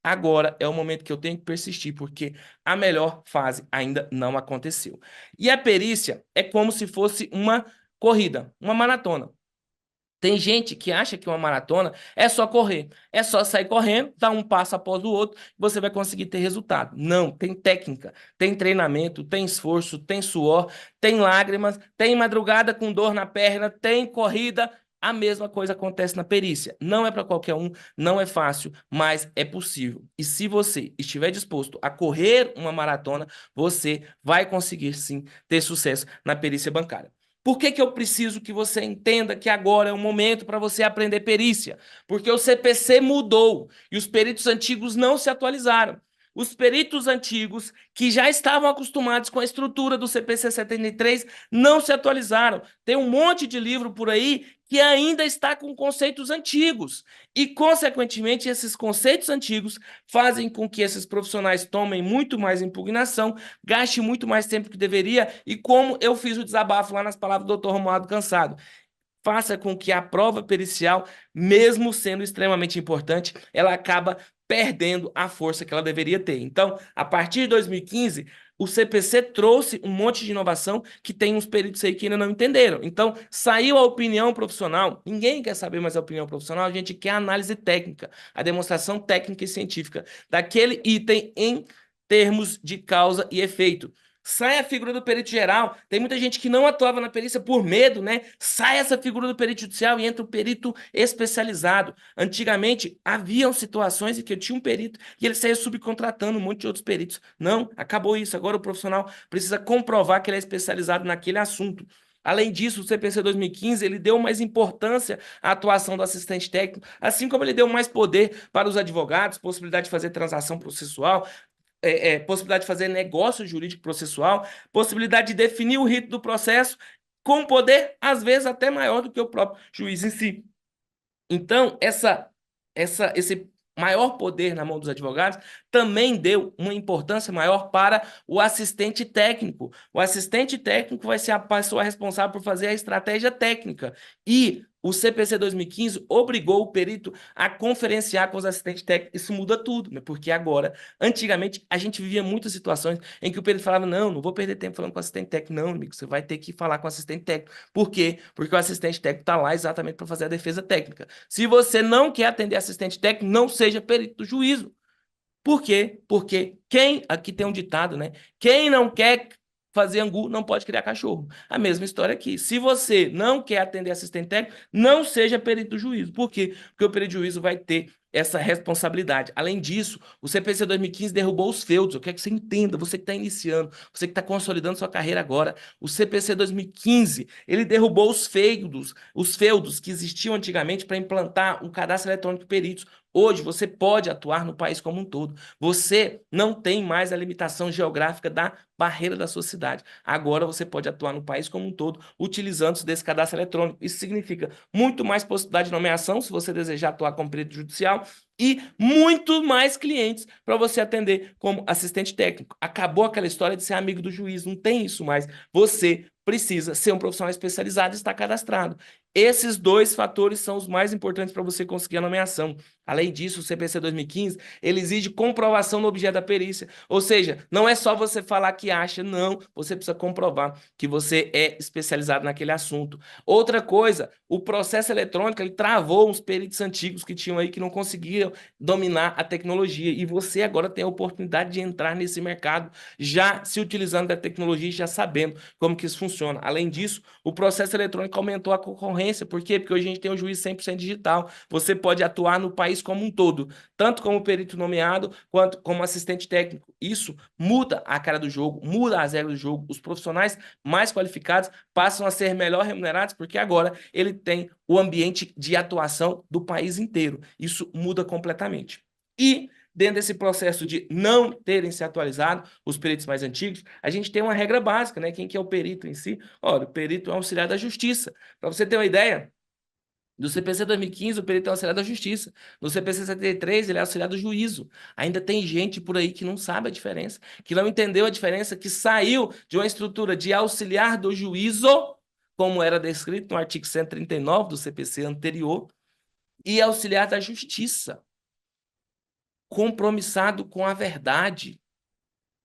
agora é o momento que eu tenho que persistir, porque a melhor fase ainda não aconteceu. E a perícia é como se fosse uma corrida, uma maratona. Tem gente que acha que uma maratona é só correr, é só sair correndo, dar um passo após o outro, você vai conseguir ter resultado. Não, tem técnica, tem treinamento, tem esforço, tem suor, tem lágrimas, tem madrugada com dor na perna, tem corrida. A mesma coisa acontece na perícia. Não é para qualquer um, não é fácil, mas é possível. E se você estiver disposto a correr uma maratona, você vai conseguir sim ter sucesso na perícia bancária. Por que eu preciso que você entenda que agora é o momento para você aprender perícia? Porque o CPC mudou e os peritos antigos não se atualizaram. Os peritos antigos, que já estavam acostumados com a estrutura do CPC 73, não se atualizaram. Tem um monte de livro por aí que ainda está com conceitos antigos. E, consequentemente, esses conceitos antigos fazem com que esses profissionais tomem muito mais impugnação, gastem muito mais tempo que deveria, e como eu fiz o desabafo lá nas palavras do Dr. Romualdo Cansado, faça com que a prova pericial, mesmo sendo extremamente importante, ela acaba perdendo a força que ela deveria ter. Então, a partir de 2015, o CPC trouxe um monte de inovação que tem uns peritos aí que ainda não entenderam. Então, saiu a opinião profissional, ninguém quer saber mais a opinião profissional, a gente quer a análise técnica, a demonstração técnica e científica daquele item em termos de causa e efeito. Sai a figura do perito geral. Tem muita gente que não atuava na perícia por medo, né? Sai essa figura do perito judicial e entra o perito especializado. Antigamente, haviam situações em que eu tinha um perito e ele saía subcontratando um monte de outros peritos. Não, acabou isso. Agora o profissional precisa comprovar que ele é especializado naquele assunto. Além disso, o CPC 2015 ele deu mais importância à atuação do assistente técnico, assim como ele deu mais poder para os advogados, possibilidade de fazer transação processual, possibilidade de fazer negócio jurídico processual, possibilidade de definir o rito do processo, com poder, às vezes, até maior do que o próprio juiz em si. Então, esse maior poder na mão dos advogados também deu uma importância maior para o assistente técnico. O assistente técnico vai ser a pessoa responsável por fazer a estratégia técnica. E o CPC 2015 obrigou o perito a conferenciar com os assistentes técnicos. Isso muda tudo, né? Porque agora, antigamente, a gente vivia muitas situações em que o perito falava, não vou perder tempo falando com o assistente técnico. Não, amigo, você vai ter que falar com o assistente técnico. Por quê? Porque o assistente técnico está lá exatamente para fazer a defesa técnica. Se você não quer atender assistente técnico, não seja perito do juízo. Por quê? Porque aqui tem um ditado, né? Quem não quer fazer angu não pode criar cachorro. A mesma história aqui. Se você não quer atender assistente técnico, não seja perito do juízo. Por quê? Porque o perito do juízo vai ter essa responsabilidade. Além disso, o CPC 2015 derrubou os feudos. Eu quero que você entenda, você que está iniciando, você que está consolidando sua carreira agora. O CPC 2015, ele derrubou os feudos que existiam antigamente para implantar um cadastro eletrônico de peritos. Hoje, você pode atuar no país como um todo. Você não tem mais a limitação geográfica da barreira da sua cidade. Agora, você pode atuar no país como um todo, utilizando-se desse cadastro eletrônico. Isso significa muito mais possibilidade de nomeação, se você desejar atuar como perito judicial, e muito mais clientes para você atender como assistente técnico. Acabou aquela história de ser amigo do juiz, não tem isso mais. Você precisa ser um profissional especializado e estar cadastrado. Esses dois fatores são os mais importantes para você conseguir a nomeação. Além disso, o CPC 2015, ele exige comprovação no objeto da perícia. Ou seja, não é só você falar que acha, não. Você precisa comprovar que você é especializado naquele assunto. Outra coisa, o processo eletrônico, ele travou uns peritos antigos que tinham aí que não conseguiam dominar a tecnologia. E você agora tem a oportunidade de entrar nesse mercado já se utilizando da tecnologia e já sabendo como que isso funciona. Além disso, o processo eletrônico aumentou a concorrência. Por quê? Porque hoje a gente tem um juiz 100% digital. Você pode atuar no país como um todo, tanto como perito nomeado, quanto como assistente técnico. Isso muda a cara do jogo, muda as regras do jogo. Os profissionais mais qualificados passam a ser melhor remunerados, porque agora ele tem o ambiente de atuação do país inteiro. Isso muda completamente. E dentro desse processo de não terem se atualizado, os peritos mais antigos, a gente tem uma regra básica, né? Quem que é o perito em si? Olha, o perito é um auxiliar da justiça. Para você ter uma ideia, do CPC 2015, o perito é auxiliar da justiça. No CPC 73, ele é auxiliar do juízo. Ainda tem gente por aí que não sabe a diferença, que não entendeu a diferença, que saiu de uma estrutura de auxiliar do juízo, como era descrito no artigo 139 do CPC anterior, e auxiliar da justiça, compromissado com a verdade.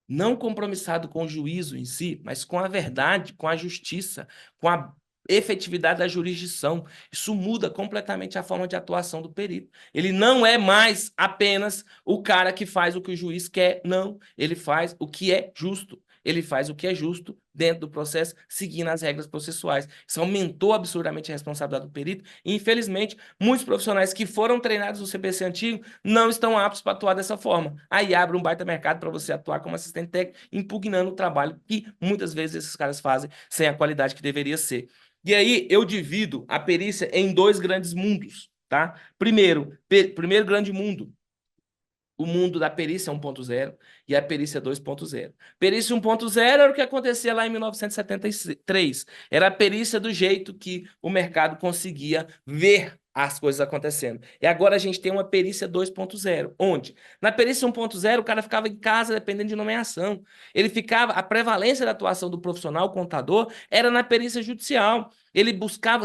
Não compromissado com o juízo em si, mas com a verdade, com a justiça, com a efetividade da jurisdição. Isso muda completamente a forma de atuação do perito. Ele não é mais apenas o cara que faz o que o juiz quer, não. Ele faz o que é justo. Ele faz o que é justo dentro do processo, seguindo as regras processuais. Isso aumentou absurdamente a responsabilidade do perito e, infelizmente, muitos profissionais que foram treinados no CPC antigo não estão aptos para atuar dessa forma. Aí abre um baita mercado para você atuar como assistente técnico, impugnando o trabalho que muitas vezes esses caras fazem sem a qualidade que deveria ser. E aí eu divido a perícia em dois grandes mundos, tá? Primeiro grande mundo, o mundo da perícia 1.0 e a perícia 2.0. Perícia 1.0 era o que acontecia lá em 1973. Era a perícia do jeito que o mercado conseguia ver as coisas acontecendo. E agora a gente tem uma perícia 2.0, onde na perícia 1.0 o cara ficava em casa dependendo de nomeação. Ele ficava, a prevalência da atuação do profissional contador era na perícia judicial.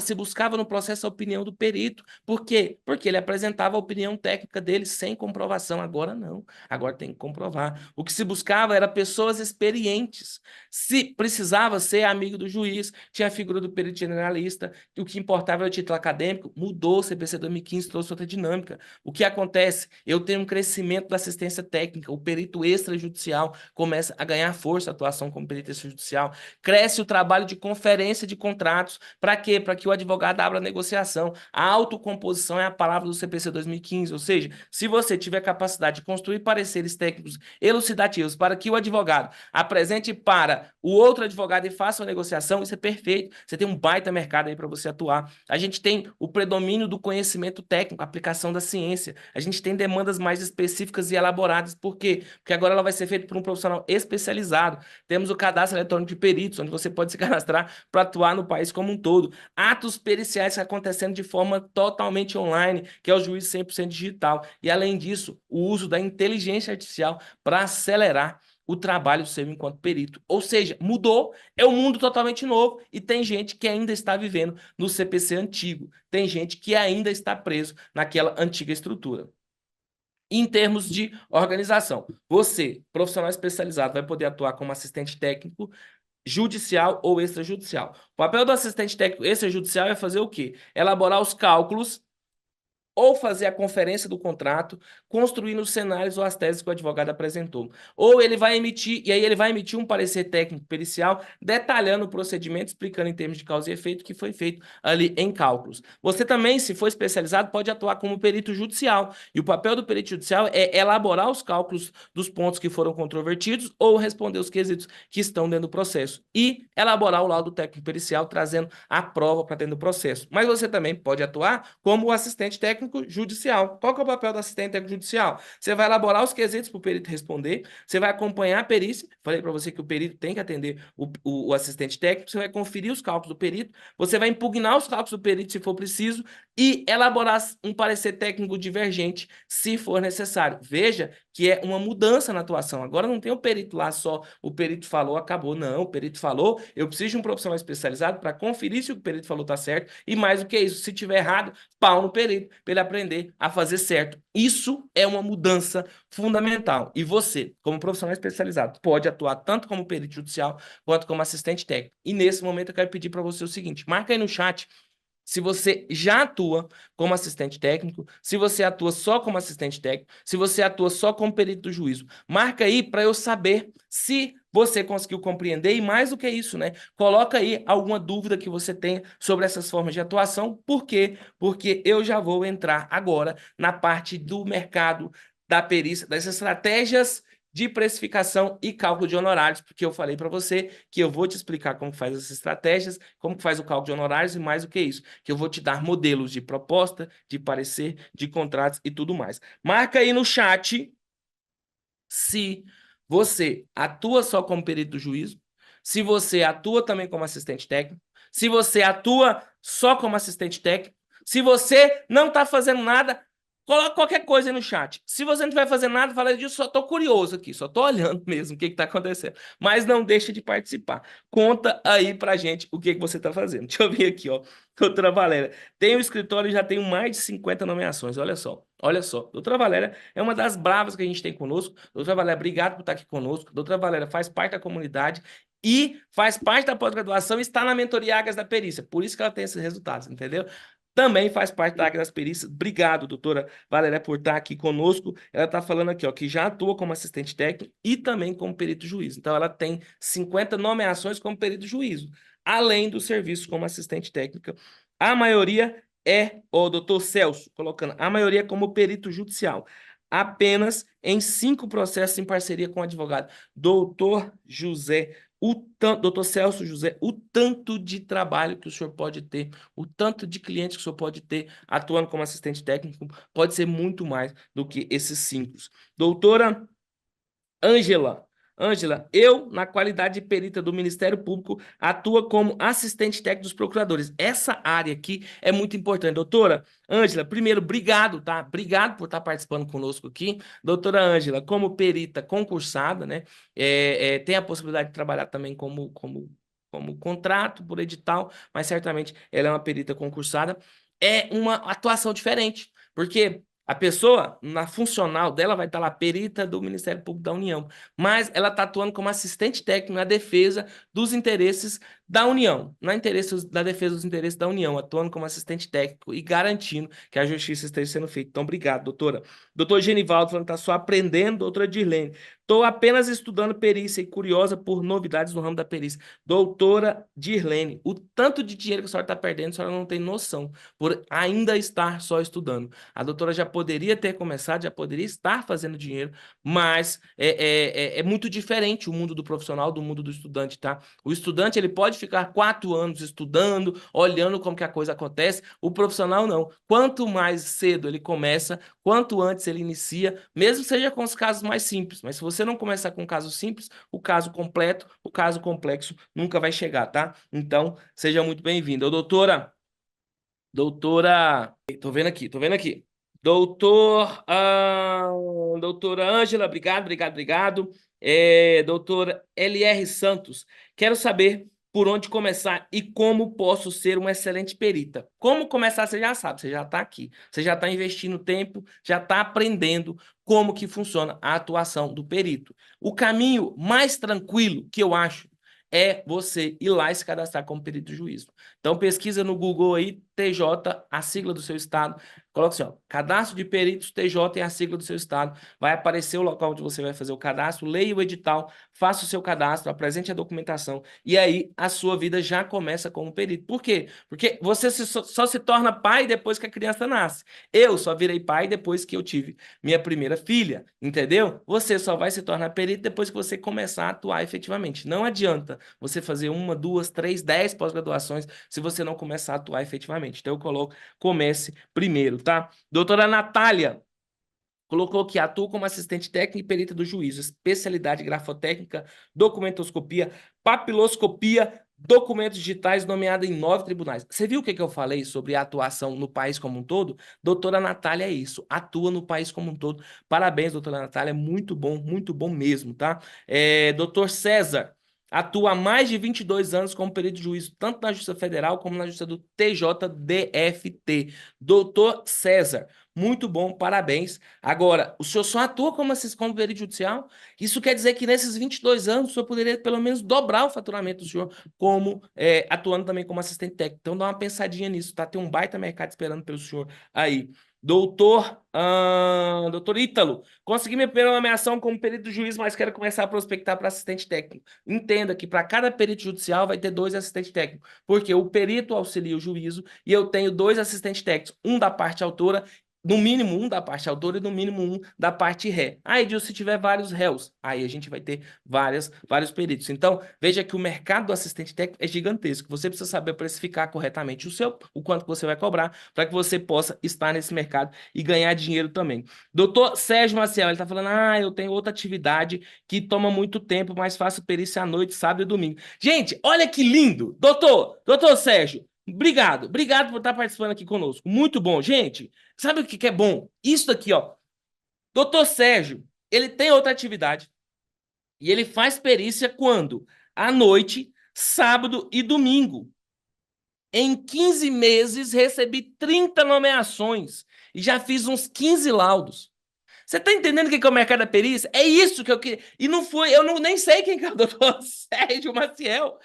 Se buscava no processo a opinião do perito. Por quê? Porque ele apresentava a opinião técnica dele sem comprovação. Agora não. Agora tem que comprovar. O que se buscava era pessoas experientes. Se precisava ser amigo do juiz, tinha a figura do perito generalista, o que importava era o título acadêmico, mudou. mudou, o CPC 2015 trouxe outra dinâmica. O que acontece? Eu tenho um crescimento da assistência técnica, o perito extrajudicial começa a ganhar força a atuação como perito extrajudicial, cresce o trabalho de conferência de contratos, para quê? Para que o advogado abra a negociação. A autocomposição é a palavra do CPC 2015, ou seja, se você tiver capacidade de construir pareceres técnicos elucidativos para que o advogado apresente para o outro advogado e faça uma negociação, isso é perfeito. Você tem um baita mercado aí para você atuar. A gente tem o predomínio do conhecimento técnico, a aplicação da ciência. A gente tem demandas mais específicas e elaboradas. Por quê? Porque agora ela vai ser feita por um profissional especializado. Temos o cadastro eletrônico de peritos, onde você pode se cadastrar para atuar no país como um todo. Atos periciais acontecendo de forma totalmente online, que é o juízo 100% digital. E, além disso, o uso da inteligência artificial para acelerar o trabalho seu enquanto perito. Ou seja, mudou, é um mundo totalmente novo e tem gente que ainda está vivendo no CPC antigo. Tem gente que ainda está preso naquela antiga estrutura. Em termos de organização, você, profissional especializado, vai poder atuar como assistente técnico judicial ou extrajudicial. O papel do assistente técnico extrajudicial é fazer o quê? Elaborar os cálculos ou fazer a conferência do contrato, construindo os cenários ou as teses que o advogado apresentou. Ou ele vai emitir, e aí ele vai emitir um parecer técnico pericial, detalhando o procedimento, explicando em termos de causa e efeito o que foi feito ali em cálculos. Você também, se for especializado, pode atuar como perito judicial. E o papel do perito judicial é elaborar os cálculos dos pontos que foram controvertidos ou responder os quesitos que estão dentro do processo. E elaborar o laudo técnico pericial, trazendo a prova para dentro do processo. Mas você também pode atuar como o assistente técnico judicial. Qual que é o papel do assistente técnico judicial? Você vai elaborar os quesitos para o perito responder, você vai acompanhar a perícia, falei para você que o perito tem que atender o assistente técnico, você vai conferir os cálculos do perito, você vai impugnar os cálculos do perito se for preciso e elaborar um parecer técnico divergente se for necessário. Veja que é uma mudança na atuação. Agora não tem o perito lá só, o perito falou, acabou. Não, o perito falou, eu preciso de um profissional especializado para conferir se o perito falou está certo e mais do que isso, se tiver errado, pau no perito, para ele aprender a fazer certo. Isso é uma mudança fundamental. E você, como profissional especializado, pode atuar tanto como perito judicial quanto como assistente técnico. E nesse momento eu quero pedir para você o seguinte, marca aí no chat se você já atua como assistente técnico, se você atua só como assistente técnico, se você atua só como perito do juízo. Marca aí para eu saber se você conseguiu compreender e mais do que isso, né? Coloca aí alguma dúvida que você tenha sobre essas formas de atuação. Por quê? Porque eu já vou entrar agora na parte do mercado da perícia, das estratégias de precificação e cálculo de honorários, porque eu falei para você que eu vou te explicar como faz essas estratégias, como faz o cálculo de honorários e mais do que isso, que eu vou te dar modelos de proposta, de parecer, de contratos e tudo mais. Marca aí no chat se você atua só como perito do juízo, se você atua também como assistente técnico, se você atua só como assistente técnico, se você não está fazendo nada, coloca qualquer coisa aí no chat. Se você não estiver fazendo nada, fala disso, só estou curioso aqui, só estou olhando mesmo o que está acontecendo. Mas não deixa de participar. Conta aí pra gente o que você está fazendo. Deixa eu ver aqui, ó. Doutora Valéria, tem um escritório e já tenho mais de 50 nomeações. Olha só, olha só. Doutora Valéria é uma das bravas que a gente tem conosco. Doutora Valéria, obrigado por estar aqui conosco. Doutora Valéria faz parte da comunidade e faz parte da pós-graduação e está na mentoria Águias da Perícia. Por isso que ela tem esses resultados, entendeu? Também faz parte da Águia das Perícias. Obrigado, doutora Valéria, por estar aqui conosco. Ela está falando aqui, ó, que já atua como assistente técnico e também como perito juízo. Então, ela tem 50 nomeações como perito juízo, além do serviço como assistente técnica. A maioria é o doutor Celso, colocando, a maioria é como perito judicial. Apenas em 5 processos em parceria com o advogado. Doutor José, doutor Celso José, o tanto de trabalho que o senhor pode ter, o tanto de clientes que o senhor pode ter atuando como assistente técnico, pode ser muito mais do que esses 5. Doutora Ângela, eu, na qualidade de perita do Ministério Público, atuo como assistente técnico dos procuradores. Essa área aqui é muito importante. Doutora Ângela, primeiro, obrigado, tá? Obrigado por estar participando conosco aqui. Doutora Ângela, como perita concursada, né? Tem a possibilidade de trabalhar também como contrato por edital, mas certamente ela é uma perita concursada. É uma atuação diferente, porque A pessoa, na funcional dela, vai estar lá, perita do Ministério Público da União, mas ela está atuando como assistente técnico na defesa dos interesses da União, na defesa dos interesses da União, atuando como assistente técnico e garantindo que a justiça esteja sendo feita. Então, obrigado, doutora. Doutor Genivaldo falando que está só aprendendo, doutora Dirlene. Estou apenas estudando perícia e curiosa por novidades no ramo da perícia. Doutora Dirlene, o tanto de dinheiro que a senhora está perdendo, a senhora não tem noção, por ainda estar só estudando. A doutora já poderia ter começado, já poderia estar fazendo dinheiro, mas é muito diferente o mundo do profissional do mundo do estudante, tá? O estudante, ele pode ficar 4 anos estudando, olhando como que a coisa acontece. O profissional, não. Quanto mais cedo ele começa, quanto antes ele inicia, mesmo que seja com os casos mais simples. Mas se você não começar com um caso simples, o caso completo, o caso complexo nunca vai chegar, tá? Então, seja muito bem-vindo. Doutora, tô vendo aqui. Doutora Ângela, obrigado. Doutora LR Santos, quero saber por onde começar e como posso ser uma excelente perita. Como começar, você já sabe, você já está aqui, você já está investindo tempo, já está aprendendo como que funciona a atuação do perito. O caminho mais tranquilo que eu acho é você ir lá e se cadastrar como perito de juízo. Então pesquisa no Google aí, TJ, a sigla do seu estado, coloca assim, ó, cadastro de peritos, TJ é a sigla do seu estado, vai aparecer o local onde você vai fazer o cadastro, leia o edital, faça o seu cadastro, apresente a documentação, e aí a sua vida já começa como perito. Por quê? Porque você só se torna pai depois que a criança nasce. Eu só virei pai depois que eu tive minha primeira filha, entendeu? Você só vai se tornar perito depois que você começar a atuar efetivamente. Não adianta você fazer 1, 2, 3, 10 pós-graduações se você não começar a atuar efetivamente. Então eu coloco, comece primeiro, tá? Doutora Natália colocou que atua como assistente técnica e perita do juízo, especialidade grafotécnica, documentoscopia, papiloscopia, documentos digitais, nomeada em 9 tribunais. Você viu o que eu falei sobre a atuação no país como um todo? Doutora Natália é isso, atua no país como um todo. Parabéns, doutora Natália, muito bom mesmo, tá? Doutor César, atua há mais de 22 anos como perito de juízo, tanto na Justiça Federal como na Justiça do TJDFT. Doutor César, muito bom, parabéns. Agora, o senhor só atua como perito judicial? Isso quer dizer que nesses 22 anos o senhor poderia pelo menos dobrar o faturamento do senhor, como atuando também como assistente técnico. Então dá uma pensadinha nisso, tá? Tem um baita mercado esperando pelo senhor aí. Doutor Ítalo, consegui minha primeira nomeação como perito do juiz, mas quero começar a prospectar para assistente técnico. Entenda que para cada perito judicial vai ter 2 assistentes técnicos, porque o perito auxilia o juízo e eu tenho 2 assistentes técnicos, um da parte autora, no mínimo um da parte autora e no mínimo um da parte ré. Aí, Edil, se tiver vários réus, aí a gente vai ter vários peritos. Então, veja que o mercado do assistente técnico é gigantesco. Você precisa saber precificar corretamente o quanto você vai cobrar, para que você possa estar nesse mercado e ganhar dinheiro também. Doutor Sérgio Maciel, ele está falando, eu tenho outra atividade que toma muito tempo, mas faço perícia à noite, sábado e domingo. Gente, olha que lindo! Doutor Sérgio, obrigado por estar participando aqui conosco. Muito bom, gente. Sabe o que é bom? Isso daqui, ó. Doutor Sérgio, ele tem outra atividade e ele faz perícia quando? À noite, sábado e domingo. Em 15 meses, recebi 30 nomeações e já fiz uns 15 laudos. Você tá entendendo o que é o mercado da perícia? É isso que eu queria. E não foi, eu nem sei quem é o doutor Sérgio Maciel.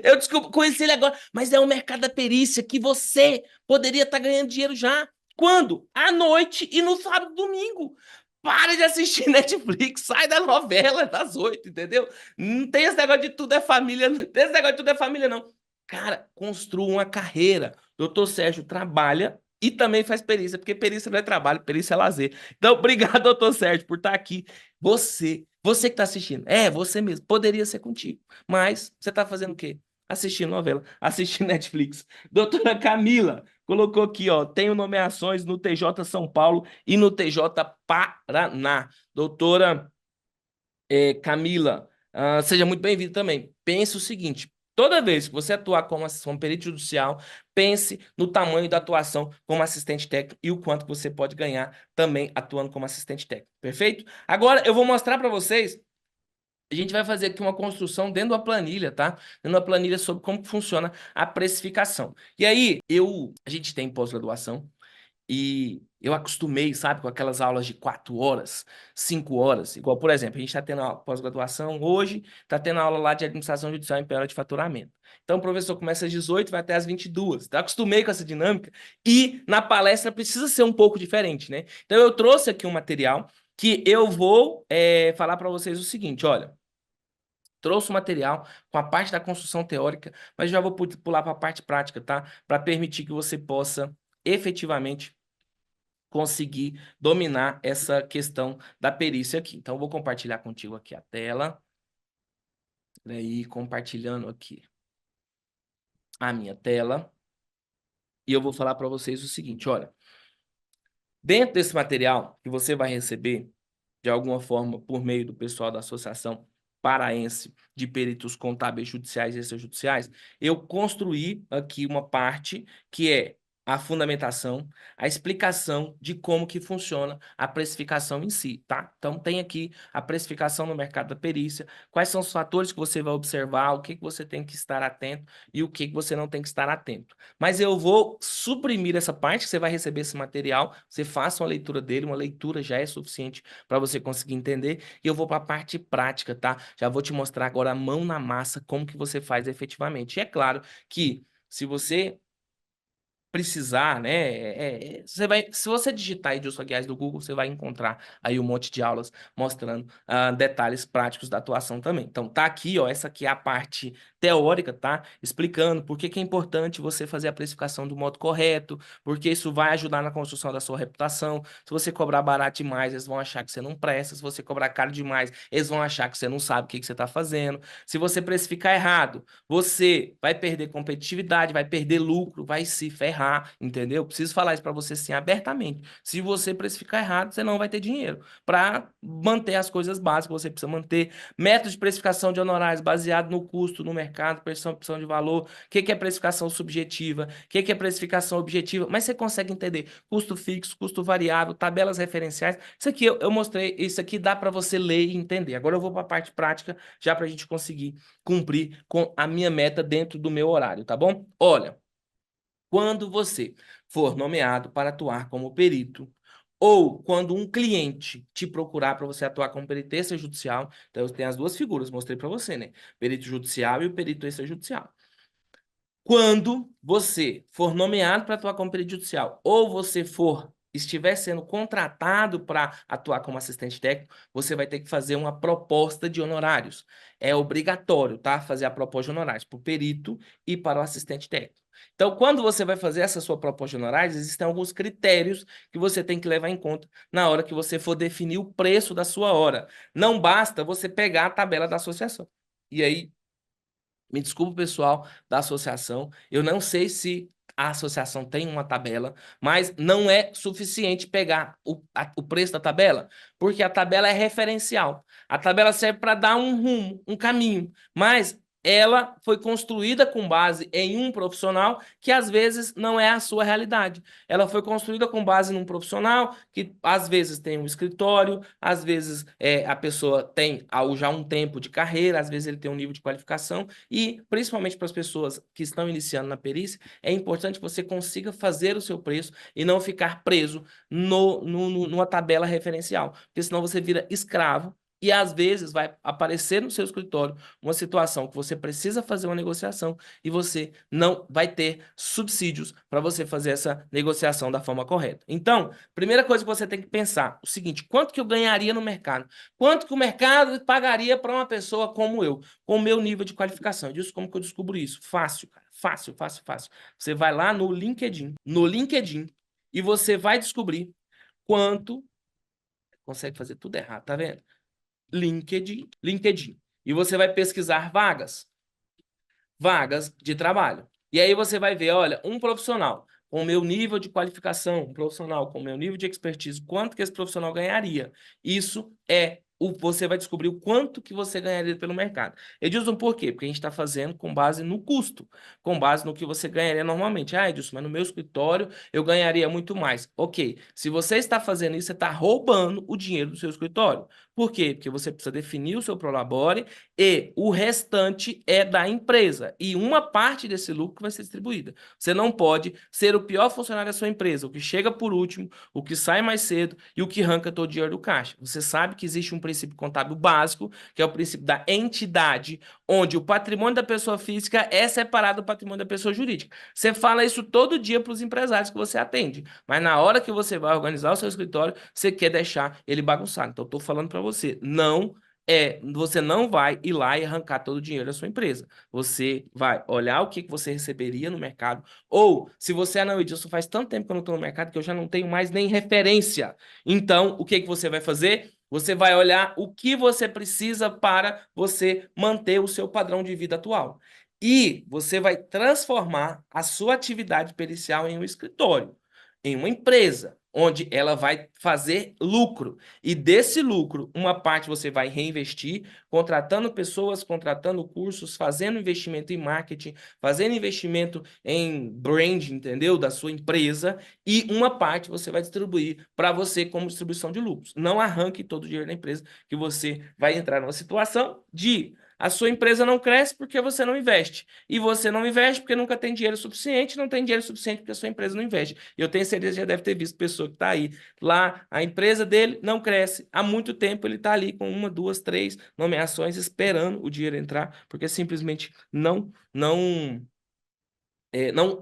Eu desculpa, conheci ele agora, mas é o mercado da perícia que você poderia estar ganhando dinheiro já. Quando? À noite e no sábado e domingo. Para de assistir Netflix, sai da novela das 8, entendeu? Não tem esse negócio de tudo é família, não tem esse negócio de tudo é família, não. Cara, construa uma carreira. Doutor Sérgio trabalha e também faz perícia, porque perícia não é trabalho, perícia é lazer. Então, obrigado, doutor Sérgio, por estar aqui. Você que está assistindo, você mesmo, poderia ser contigo, mas você está fazendo o quê? Assistindo novela, assistindo Netflix. Doutora Camila colocou aqui, ó, tenho nomeações no TJ São Paulo e no TJ Paraná. Doutora Camila, seja muito bem-vinda também. Pense o seguinte, toda vez que você atuar como perito judicial, pense no tamanho da atuação como assistente técnico e o quanto você pode ganhar também atuando como assistente técnico, perfeito? Agora eu vou mostrar para vocês, a gente vai fazer aqui uma construção dentro da planilha, tá? Dentro da planilha sobre como funciona a precificação. E aí, a gente tem pós-graduação, E eu acostumei, sabe, com aquelas aulas de 4 horas, 5 horas. Igual, por exemplo, a gente está tendo a pós-graduação hoje, está tendo aula lá de administração judicial em penhora de faturamento. Então, o professor começa às 18, vai até às 22. Então, eu acostumei com essa dinâmica e na palestra precisa ser um pouco diferente, né? Então, eu trouxe aqui um material que eu vou falar para vocês o seguinte, olha. Trouxe o material com a parte da construção teórica, mas já vou pular para a parte prática, tá? Para permitir que você possa efetivamente conseguir dominar essa questão da perícia aqui. Então, eu vou compartilhar contigo aqui a tela. Aí, compartilhando aqui a minha tela. E eu vou falar para vocês o seguinte, olha. Dentro desse material que você vai receber, de alguma forma, por meio do pessoal da Associação Paraense de Peritos Contábeis Judiciais e Extrajudiciais, eu construí aqui uma parte que é a fundamentação, a explicação de como que funciona a precificação em si, tá? Então, tem aqui a precificação no mercado da perícia, quais são os fatores que você vai observar, o que que você tem que estar atento e o que que você não tem que estar atento. Mas eu vou suprimir essa parte, você vai receber esse material, você faça uma leitura dele, uma leitura já é suficiente para você conseguir entender, e eu vou para a parte prática, tá? Já vou te mostrar agora a mão na massa como que você faz efetivamente. E é claro que se você precisar, né? Você vai, se você digitar Edilson Aguiar do Google, você vai encontrar aí um monte de aulas mostrando detalhes práticos da atuação também. Então, tá aqui, ó, essa aqui é a parte teórica, tá? Explicando por que que é importante você fazer a precificação do modo correto, porque isso vai ajudar na construção da sua reputação. Se você cobrar barato demais, eles vão achar que você não presta. Se você cobrar caro demais, eles vão achar que você não sabe o que que você está fazendo. Se você precificar errado, você vai perder competitividade, vai perder lucro, vai se ferrar, entendeu? Preciso falar isso para você assim abertamente. Se você precificar errado, você não vai ter dinheiro para manter as coisas básicas que você precisa manter. Método de precificação de honorários baseado no custo, no mercado, percepção de valor. O que que é precificação subjetiva? O que que é precificação objetiva? Mas você consegue entender custo fixo, custo variável, tabelas referenciais. Isso aqui eu mostrei, isso aqui dá para você ler e entender. Agora eu vou para a parte prática, já para a gente conseguir cumprir com a minha meta dentro do meu horário, tá bom? Olha, quando você for nomeado para atuar como perito, ou quando um cliente te procurar para você atuar como perito extrajudicial, então eu tenho as duas figuras, mostrei para você, né? Perito judicial e o perito extrajudicial. Quando você for nomeado para atuar como perito judicial, ou você estiver sendo contratado para atuar como assistente técnico, você vai ter que fazer uma proposta de honorários. É obrigatório, tá? Fazer a proposta de honorários para o perito e para o assistente técnico. Então, quando você vai fazer essa sua proposta de honorários, existem alguns critérios que você tem que levar em conta na hora que você for definir o preço da sua hora. Não basta você pegar a tabela da associação. E aí, me desculpa, pessoal da associação. Eu não sei se a associação tem uma tabela, mas não é suficiente pegar o preço da tabela, porque a tabela é referencial. A tabela serve para dar um rumo, um caminho, mas ela foi construída com base em um profissional que às vezes não é a sua realidade. Ela foi construída com base num profissional que às vezes tem um escritório, às vezes a pessoa tem já um tempo de carreira, às vezes ele tem um nível de qualificação, e principalmente para as pessoas que estão iniciando na perícia, é importante que você consiga fazer o seu preço e não ficar preso numa tabela referencial, porque senão você vira escravo. E às vezes vai aparecer no seu escritório uma situação que você precisa fazer uma negociação e você não vai ter subsídios para você fazer essa negociação da forma correta. Então, primeira coisa que você tem que pensar, o seguinte, quanto que eu ganharia no mercado? Quanto que o mercado pagaria para uma pessoa como eu, com o meu nível de qualificação? Disso, como que eu descubro isso? Fácil, cara. Fácil, fácil, fácil. Você vai lá no LinkedIn, e você vai descobrir quanto... Consegue fazer tudo errado, tá vendo? LinkedIn. E você vai pesquisar vagas de trabalho. E aí você vai ver, olha, um profissional com o meu nível de qualificação, um profissional com o meu nível de expertise, quanto que esse profissional ganharia? Isso você vai descobrir o quanto que você ganharia pelo mercado. Edilson, por quê? Porque a gente está fazendo com base no custo, com base no que você ganharia normalmente. Ah, Edilson, mas no meu escritório eu ganharia muito mais. Ok, se você está fazendo isso, você está roubando o dinheiro do seu escritório. Por quê? Porque você precisa definir o seu prolabore e o restante é da empresa. E uma parte desse lucro vai ser distribuída. Você não pode ser o pior funcionário da sua empresa, o que chega por último, o que sai mais cedo e o que arranca todo o dinheiro do caixa. Você sabe que existe um princípio contábil básico, que é o princípio da entidade, onde o patrimônio da pessoa física é separado do patrimônio da pessoa jurídica. Você fala isso todo dia para os empresários que você atende, mas na hora que você vai organizar o seu escritório, você quer deixar ele bagunçado. Então, eu estou falando para você, você não vai ir lá e arrancar todo o dinheiro da sua empresa. Você vai olhar o que você receberia no mercado, ou se você, não, Edilson, faz tanto tempo que eu não estou no mercado que eu já não tenho mais nem referência. Então, o que você vai fazer? Você vai olhar o que você precisa para você manter o seu padrão de vida atual. E você vai transformar a sua atividade pericial em um escritório, em uma empresa, onde ela vai fazer lucro. E desse lucro, uma parte você vai reinvestir, contratando pessoas, contratando cursos, fazendo investimento em marketing, fazendo investimento em brand, entendeu? Da sua empresa, e uma parte você vai distribuir para você como distribuição de lucros. Não arranque todo o dinheiro da empresa, que você vai entrar numa situação de a sua empresa não cresce porque você não investe. E você não investe porque nunca tem dinheiro suficiente, não tem dinheiro suficiente porque a sua empresa não investe. E eu tenho certeza que já deve ter visto pessoa que está aí. Lá, a empresa dele não cresce. Há muito tempo ele está ali com uma, duas, três nomeações esperando o dinheiro entrar, porque simplesmente não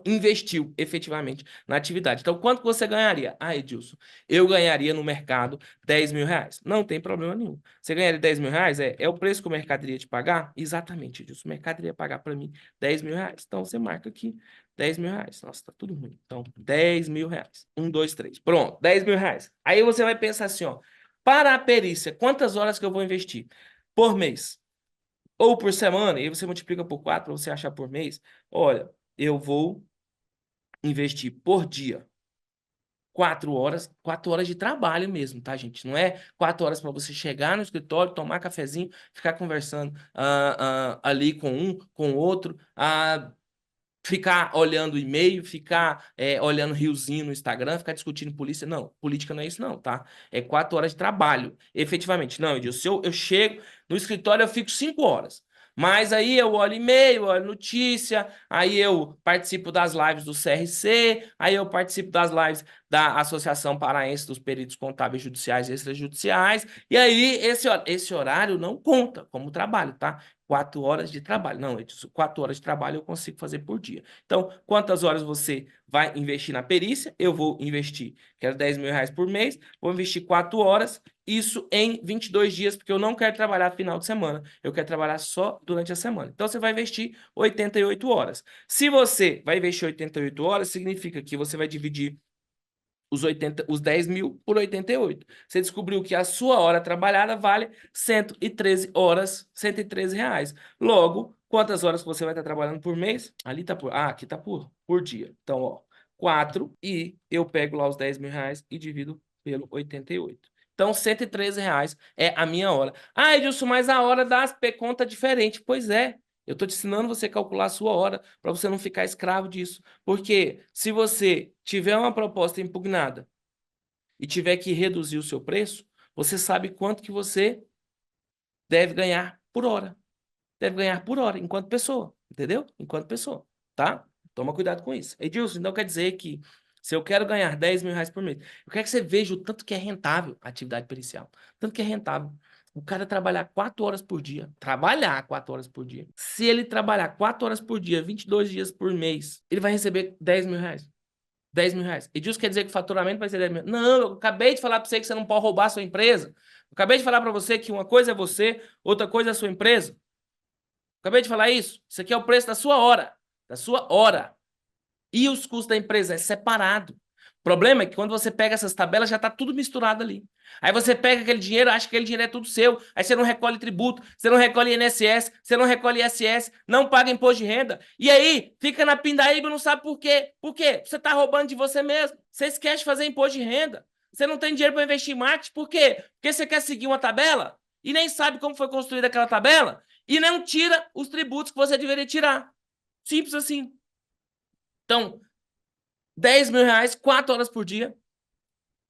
investiu efetivamente na atividade. Então, quanto que você ganharia? Ah, Edilson, eu ganharia no mercado R$ 10.000. Não tem problema nenhum. Você ganharia R$ 10.000? É o preço que o mercado iria te pagar? Exatamente, Edilson. O mercado iria pagar para mim R$ 10.000. Então, você marca aqui R$ 10.000. Nossa, tá tudo ruim. Então, R$ 10.000. Um, dois, três. Pronto, R$ 10.000. Aí você vai pensar assim, ó. Para a perícia, quantas horas que eu vou investir? Por mês ou por semana? E aí você multiplica por 4 para você achar por mês. Olha, eu vou investir por dia 4 horas de trabalho mesmo, tá, gente? Não é 4 horas para você chegar no escritório, tomar cafezinho, ficar conversando ali com um, com o outro, ficar olhando e-mail, ficar olhando riozinho no Instagram, ficar discutindo polícia. Não, política não é isso não, tá? É 4 horas de trabalho, efetivamente. Não, Edilson, se eu chego no escritório, eu fico 5 horas. Mas aí eu olho e-mail, olho notícia, aí eu participo das lives do CRC, aí eu participo das lives da Associação Paraense dos Peritos Contábeis Judiciais e Extrajudiciais, e aí esse horário não conta como trabalho, tá? 4 horas de trabalho. Não, Edson, 4 horas de trabalho eu consigo fazer por dia. Então, quantas horas você vai investir na perícia? Eu vou investir, quero R$ 10.000 por mês, vou investir 4 horas, isso em 22 dias, porque eu não quero trabalhar final de semana, eu quero trabalhar só durante a semana. Então, você vai investir 88 horas. Se você vai investir 88 horas, significa que você vai dividir os 10.000 por 88. Você descobriu que a sua hora trabalhada vale 113 horas, R$ 113. Logo, quantas horas você vai estar trabalhando por mês? Ali tá aqui tá por dia. Então, ó, 4 e eu pego lá os R$ 10.000 e divido pelo 88. Então, R$ 113 é a minha hora. Ah, Edilson, mas a hora das P conta diferente. Pois é, eu estou te ensinando você a calcular a sua hora para você não ficar escravo disso. Porque se você tiver uma proposta impugnada e tiver que reduzir o seu preço, você sabe quanto que você deve ganhar por hora. Deve ganhar por hora, enquanto pessoa, entendeu? Enquanto pessoa, tá? Toma cuidado com isso. Edilson, então quer dizer que se eu quero ganhar R$ 10.000 por mês, eu quero que você veja o tanto que é rentável a atividade pericial. Tanto que é rentável. O cara trabalhar 4 horas por dia. Trabalhar 4 horas por dia. Se ele trabalhar 4 horas por dia, 22 dias por mês, ele vai receber R$ 10.000. R$ 10.000. Edilson quer dizer que o faturamento vai ser 10 mil. Não, eu acabei de falar para você que você não pode roubar a sua empresa. Eu acabei de falar para você que uma coisa é você, outra coisa é a sua empresa. Acabei de falar isso. Isso aqui é o preço da sua hora. Da sua hora. E os custos da empresa é separado. O problema é que quando você pega essas tabelas, já está tudo misturado ali. Aí você pega aquele dinheiro, acha que aquele dinheiro é tudo seu. Aí você não recolhe tributo, você não recolhe INSS, você não recolhe ISS, não paga imposto de renda. E aí, fica na pindaíba e não sabe por quê. Por quê? Você está roubando de você mesmo. Você esquece de fazer imposto de renda. Você não tem dinheiro para investir em marketing. Por quê? Porque você quer seguir uma tabela e nem sabe como foi construída aquela tabela e não tira os tributos que você deveria tirar. Simples assim. Então, R$ 10.000, 4 horas por dia.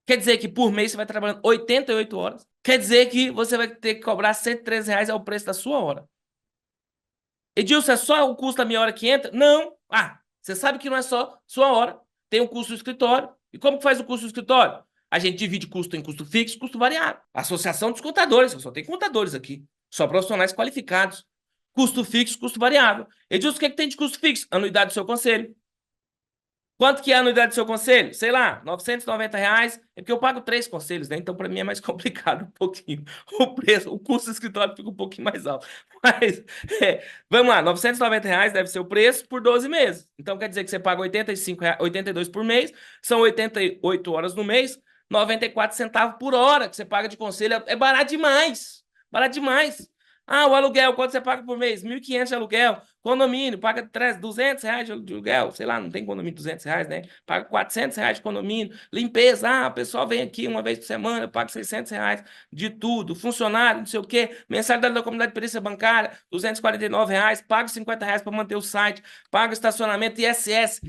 Quer dizer que por mês você vai trabalhando 88 horas. Quer dizer que você vai ter que cobrar R$ 113 ao preço da sua hora. Edilson, é só o custo da minha hora que entra? Não. Ah, você sabe que não é só sua hora. Tem o custo do escritório. E como que faz o custo do escritório? A gente divide custo em custo fixo e custo variável. Associação dos contadores, eu só tenho contadores aqui. Só profissionais qualificados. Custo fixo, custo variável. Edilson, o que, é que tem de custo fixo? Anuidade do seu conselho. Quanto que é a anuidade do seu conselho? Sei lá, R$ 990. É porque eu pago 3 conselhos, né? Então, para mim, é mais complicado um pouquinho. O preço, o custo do escritório fica um pouquinho mais alto. Mas, vamos lá, R$ 990 deve ser o preço por 12 meses. Então, quer dizer que você paga R$ 82 por mês, são 88 horas no mês, 94 centavos por hora que você paga de conselho. É barato demais. Barato demais. Ah, o aluguel, quanto você paga por mês? 1.500 de aluguel. Condomínio, paga R$ 200 de aluguel. Sei lá, não tem condomínio de R$ 200, né? Paga R$ 400 de condomínio. Limpeza, ah, o pessoal vem aqui uma vez por semana, eu pago R$ 600 de tudo. Funcionário, não sei o quê. Mensalidade da comunidade de perícia bancária, R$ 249. Pago R$ 50 para manter o site. Pago estacionamento, ISS.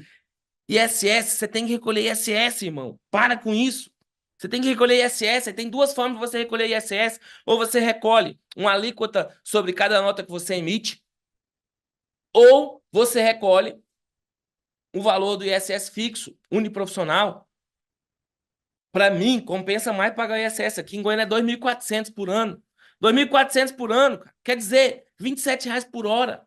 ISS, você tem que recolher ISS, irmão. Para com isso. Você tem que recolher ISS. Tem duas formas de você recolher ISS. Ou você recolhe uma alíquota sobre cada nota que você emite, ou você recolhe o valor do ISS fixo, uniprofissional. Para mim, compensa mais pagar o ISS. Aqui em Goiânia é 2.400 por ano. 2.400 por ano, cara. Quer dizer, R$ 27 por hora.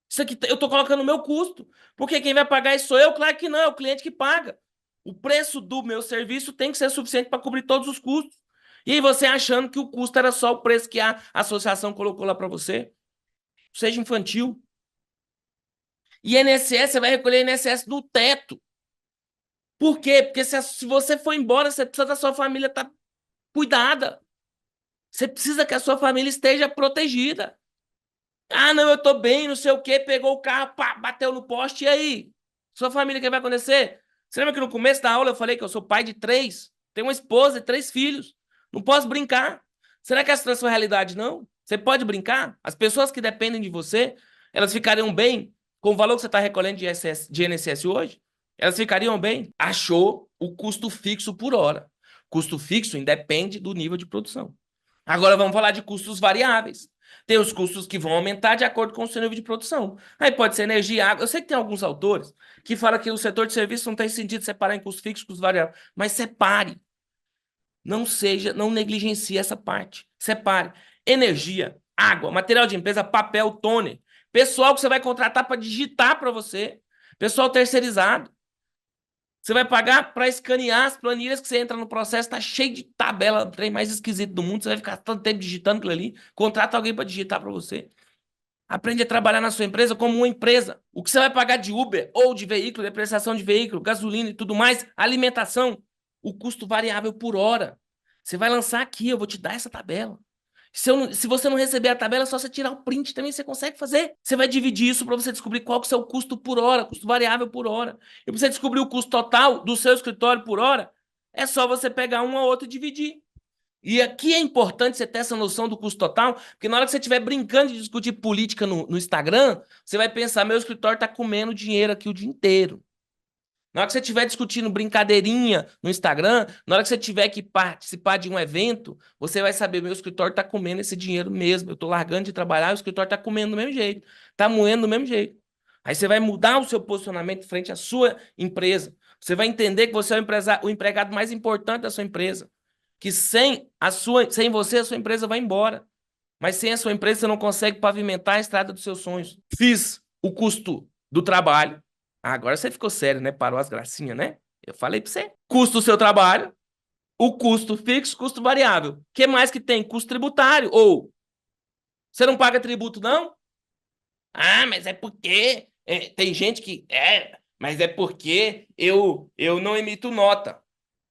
Isso aqui eu estou colocando o meu custo. Porque quem vai pagar isso sou eu? Claro que não, é o cliente que paga. O preço do meu serviço tem que ser suficiente para cobrir todos os custos. E aí você achando que o custo era só o preço que a associação colocou lá para você. Seja infantil. E INSS, você vai recolher INSS no teto. Por quê? Porque se você for embora, você precisa da sua família estar cuidada. Você precisa que a sua família esteja protegida. Ah, não, eu tô bem, não sei o quê, pegou o carro, pá, bateu no poste, e aí? Sua família, o que vai acontecer? Você lembra que no começo da aula eu falei que eu sou pai de 3, tenho uma esposa e 3 filhos, não posso brincar. Será que essa não é a sua realidade, não? Você pode brincar? As pessoas que dependem de você, elas ficariam bem com o valor que você está recolhendo de INSS hoje? Elas ficariam bem? Achou o custo fixo por hora. Custo fixo independe do nível de produção. Agora vamos falar de custos variáveis. Tem os custos que vão aumentar de acordo com o seu nível de produção. Aí pode ser energia, água. Eu sei que tem alguns autores que falam que o setor de serviço não tem sentido separar em custos fixos e custos variáveis. Mas separe. Não negligencie essa parte. Separe. Energia, água, material de empresa, papel, toner. Pessoal que você vai contratar para digitar para você. Pessoal terceirizado. Você vai pagar para escanear as planilhas que você entra no processo, tá cheio de tabela, o trem mais esquisito do mundo, você vai ficar tanto tempo digitando aquilo ali, contrata alguém para digitar para você. Aprende a trabalhar na sua empresa como uma empresa. O que você vai pagar de Uber ou de veículo, depreciação de veículo, gasolina e tudo mais, alimentação, o custo variável por hora. Você vai lançar aqui, eu vou te dar essa tabela. Se você não receber a tabela, é só você tirar o print também, você consegue fazer. Você vai dividir isso para você descobrir qual que é o seu custo por hora, custo variável por hora. E para você descobrir o custo total do seu escritório por hora, é só você pegar um ou outro e dividir. E aqui é importante você ter essa noção do custo total, porque na hora que você estiver brincando de discutir política no Instagram, você vai pensar, meu escritório está comendo dinheiro aqui o dia inteiro. Na hora que você estiver discutindo brincadeirinha no Instagram, na hora que você tiver que participar de um evento, você vai saber, meu escritório está comendo esse dinheiro mesmo. Eu estou largando de trabalhar, o escritório está comendo do mesmo jeito, está moendo do mesmo jeito. Aí você vai mudar o seu posicionamento frente à sua empresa. Você vai entender que você é o empregado mais importante da sua empresa. Que sem você, a sua empresa vai embora. Mas sem a sua empresa, você não consegue pavimentar a estrada dos seus sonhos. Fiz o custo do trabalho. Agora você ficou sério, né? Parou as gracinhas, né? Eu falei para você. Custo do seu trabalho, o custo fixo, custo variável. O que mais que tem? Custo tributário. Ou você não paga tributo, não? Ah, mas é porque tem gente que mas é porque eu não emito nota.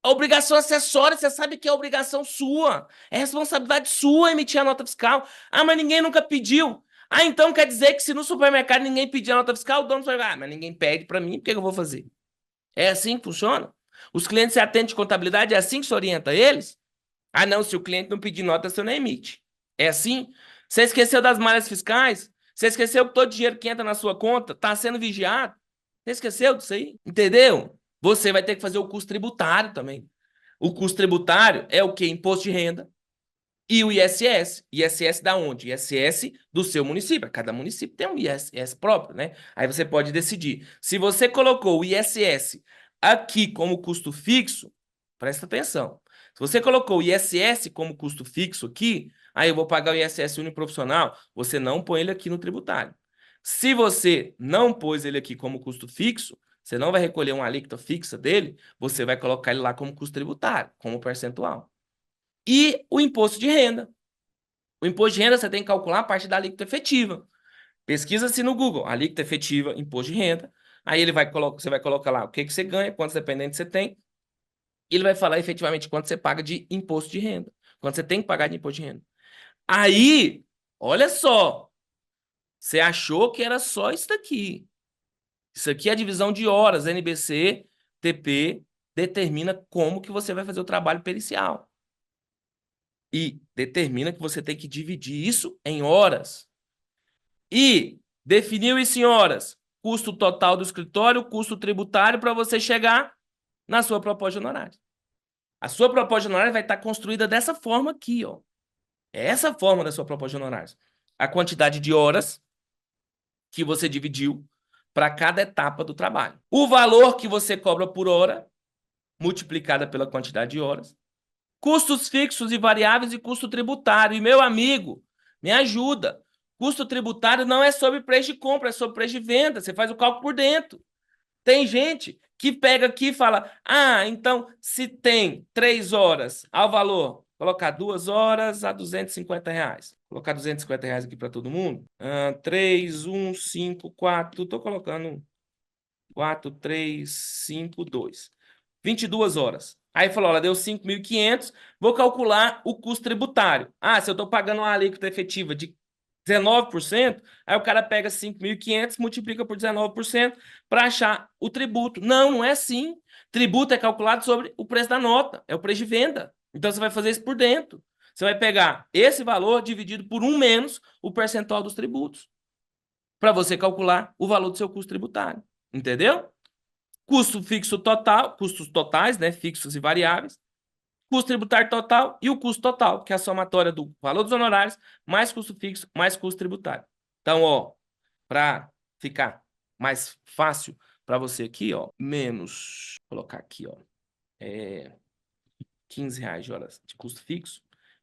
A obrigação acessória, você sabe que é obrigação sua. É responsabilidade sua emitir a nota fiscal. Ah, mas ninguém nunca pediu. Ah, então quer dizer que se no supermercado ninguém pedir a nota fiscal, o dono vai falar, mas ninguém pede para mim, por que eu vou fazer? É assim que funciona? Os clientes se atendem de contabilidade, é assim que se orienta eles? Ah, não, se o cliente não pedir nota, você não emite. É assim? Você esqueceu das malhas fiscais? Você esqueceu que todo dinheiro que entra na sua conta está sendo vigiado? Você esqueceu disso aí? Entendeu? Você vai ter que fazer o custo tributário também. O custo tributário é o quê? Imposto de renda. E o ISS. ISS da onde? ISS do seu município. Cada município tem um ISS próprio, né? Aí você pode decidir. Se você colocou o ISS aqui como custo fixo, presta atenção. Se você colocou o ISS como custo fixo aqui, aí eu vou pagar o ISS uniprofissional, você não põe ele aqui no tributário. Se você não pôs ele aqui como custo fixo, você não vai recolher uma alíquota fixa dele, você vai colocar ele lá como custo tributário, como percentual. E o imposto de renda. O imposto de renda você tem que calcular a parte da alíquota efetiva. Pesquisa-se no Google, alíquota efetiva, imposto de renda. Aí você vai colocar lá o que você ganha, quantos dependentes você tem. E ele vai falar efetivamente quanto você paga de imposto de renda. Quanto você tem que pagar de imposto de renda. Aí, olha só. Você achou que era só isso daqui. Isso aqui é a divisão de horas. NBC, TP, determina como que você vai fazer o trabalho pericial. E determina que você tem que dividir isso em horas. E definiu isso em horas. Custo total do escritório, custo tributário para você chegar na sua proposta de honorários. A sua proposta de honorários vai estar construída dessa forma aqui, ó. É essa forma da sua proposta de honorários. A quantidade de horas que você dividiu para cada etapa do trabalho. O valor que você cobra por hora, multiplicada pela quantidade de horas. Custos fixos e variáveis e custo tributário. E, meu amigo, me ajuda. Custo tributário não é sobre preço de compra, é sobre preço de venda. Você faz o cálculo por dentro. Tem gente que pega aqui e fala, então, se tem 3 horas ao valor, colocar 2 horas a R$ 250. Colocar R$ 250 aqui para todo mundo. 3, 1, 5, 4. Estou colocando 4, 3, 5, 2. 22 horas. Aí falou, ela deu 5.500, vou calcular o custo tributário. Se eu estou pagando uma alíquota efetiva de 19%, aí o cara pega 5.500, multiplica por 19% para achar o tributo. Não, não é assim. Tributo é calculado sobre o preço da nota, é o preço de venda. Então você vai fazer isso por dentro. Você vai pegar esse valor dividido por 1 menos o percentual dos tributos, para você calcular o valor do seu custo tributário. Entendeu? Custo fixo total, custos totais, né, fixos e variáveis, custo tributário total e o custo total, que é a somatória do valor dos honorários, mais custo fixo, mais custo tributário. Então, ó, para ficar mais fácil para você aqui, ó, menos, vou colocar aqui, ó, R$ 15 de horas de custo fixo.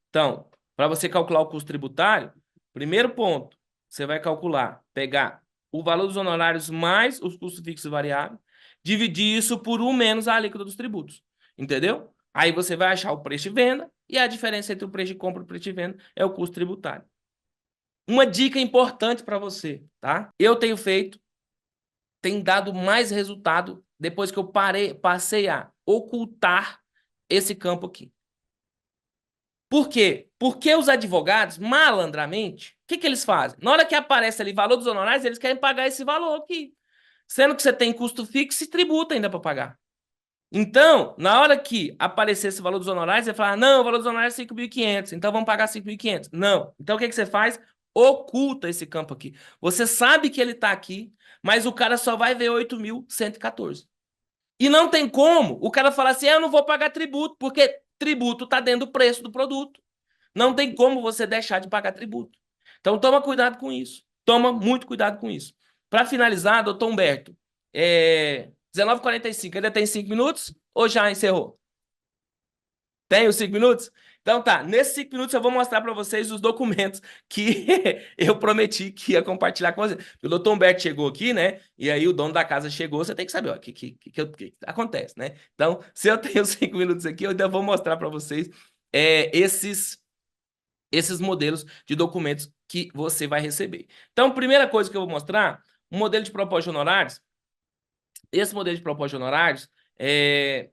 Então, para você calcular o custo tributário, primeiro ponto, você vai calcular, pegar o valor dos honorários mais os custos fixos e variáveis, dividir isso por 1 menos a alíquota dos tributos. Entendeu? Aí você vai achar o preço de venda e a diferença entre o preço de compra e o preço de venda é o custo tributário. Uma dica importante para você, tá? Eu tenho feito, tem dado mais resultado depois que eu passei a ocultar esse campo aqui. Por quê? Porque os advogados, malandramente, o que eles fazem? Na hora que aparece ali valor dos honorários, eles querem pagar esse valor aqui. Sendo que você tem custo fixo e tributo ainda para pagar. Então, na hora que aparecer esse valor dos honorários, você fala, não, o valor dos honorários é 5.500, então vamos pagar 5.500. Não. Então, o que você faz? Oculta esse campo aqui. Você sabe que ele está aqui, mas o cara só vai ver 8.114. E não tem como o cara falar assim, eu não vou pagar tributo, porque tributo está dentro do preço do produto. Não tem como você deixar de pagar tributo. Então, toma cuidado com isso. Toma muito cuidado com isso. Para finalizar, doutor Humberto, 19h45, ainda tem 5 minutos ou já encerrou? Tem os 5 minutos? Então tá, nesses 5 minutos eu vou mostrar para vocês os documentos que eu prometi que ia compartilhar com vocês. O doutor Humberto chegou aqui, né? E aí o dono da casa chegou, você tem que saber o que acontece, né? Então, se eu tenho 5 minutos aqui, eu ainda vou mostrar para vocês esses modelos de documentos que você vai receber. Então, primeira coisa que eu vou mostrar, um modelo de proposta de honorários. Esse modelo de proposta de honorários,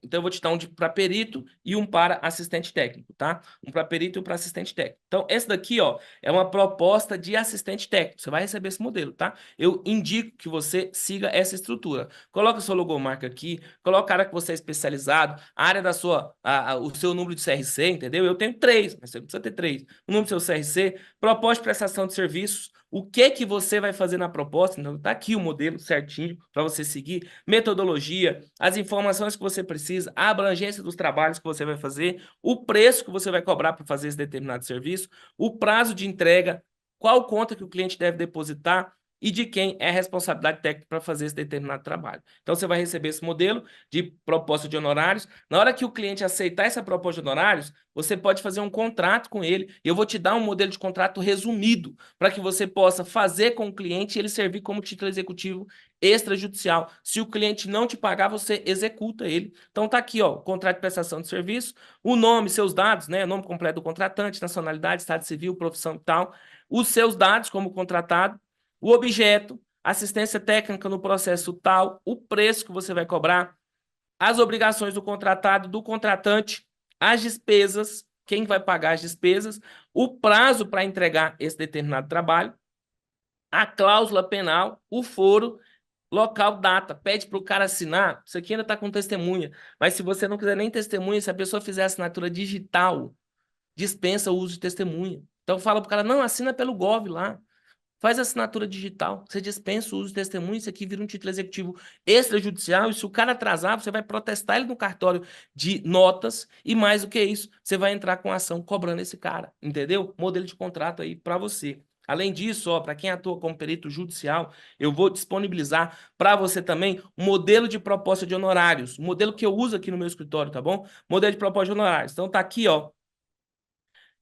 então eu vou te dar um para perito e um para assistente técnico, tá? Um para perito e um para assistente técnico. Então, Então, esse daqui, ó, é uma proposta de assistente técnico. Você vai receber esse modelo, tá? Eu indico que você siga essa estrutura. Coloca sua logomarca aqui, coloca a área que você é especializado, a área da sua, o seu número de CRC, entendeu? Eu tenho 3, mas você não precisa ter 3. O número do seu CRC, proposta de prestação de serviços, o que que você vai fazer na proposta? Então, tá aqui o modelo certinho para você seguir, metodologia, as informações que você precisa, a abrangência dos trabalhos que você vai fazer, o preço que você vai cobrar para fazer esse determinado serviço, o prazo de entrega, qual conta que o cliente deve depositar e de quem é a responsabilidade técnica para fazer esse determinado trabalho. Então, você vai receber esse modelo de proposta de honorários. Na hora que o cliente aceitar essa proposta de honorários, você pode fazer um contrato com ele. Eu vou te dar um modelo de contrato resumido para que você possa fazer com o cliente e ele servir como título executivo extrajudicial. Se o cliente não te pagar, você executa ele. Então, tá aqui, ó, o contrato de prestação de serviço, o nome, seus dados, né? Nome completo do contratante, nacionalidade, estado civil, profissão e tal, os seus dados como contratado, o objeto, assistência técnica no processo tal, o preço que você vai cobrar, as obrigações do contratado, do contratante, as despesas, quem vai pagar as despesas, o prazo para entregar esse determinado trabalho, a cláusula penal, o foro, local, data. Pede para o cara assinar, isso aqui ainda está com testemunha, mas se você não quiser nem testemunha, se a pessoa fizer assinatura digital, dispensa o uso de testemunha. Então fala para o cara, não, assina pelo Gov lá. Faz assinatura digital, você dispensa o uso de testemunha, isso aqui vira um título executivo extrajudicial, e se o cara atrasar, você vai protestar ele no cartório de notas, e mais do que isso, você vai entrar com ação cobrando esse cara, entendeu? Modelo de contrato aí para você. Além disso, ó, para quem atua como perito judicial, eu vou disponibilizar para você também um modelo de proposta de honorários, um modelo que eu uso aqui no meu escritório, tá bom? Modelo de proposta de honorários. Então tá aqui, ó,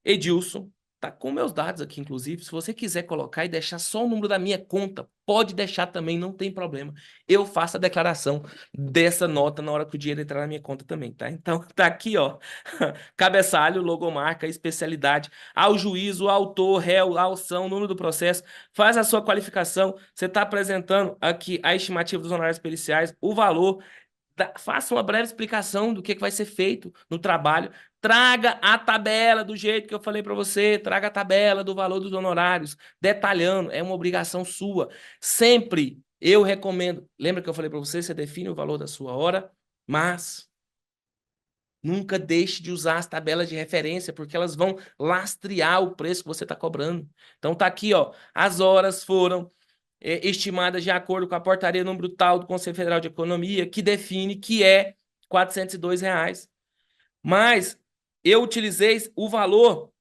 Edilson, tá com meus dados aqui, inclusive. Se você quiser colocar e deixar só o número da minha conta, pode deixar também, não tem problema. Eu faço a declaração dessa nota na hora que o dinheiro entrar na minha conta também, tá? Então, tá aqui, ó. Cabeçalho, logomarca, especialidade, ao juízo, autor, réu, aução, número do processo. Faz a sua qualificação. Você está apresentando aqui a estimativa dos honorários periciais, o valor. Faça uma breve explicação do que vai ser feito no trabalho. Traga a tabela do jeito que eu falei para você. Traga a tabela do valor dos honorários, detalhando. É uma obrigação sua. Sempre eu recomendo. Lembra que eu falei para você? Você define o valor da sua hora, mas nunca deixe de usar as tabelas de referência, porque elas vão lastrear o preço que você está cobrando. Então tá aqui, ó. As horas foram estimadas de acordo com a portaria número tal do Conselho Federal de Economia, que define que é R$ 402. Mas eu utilizei o valor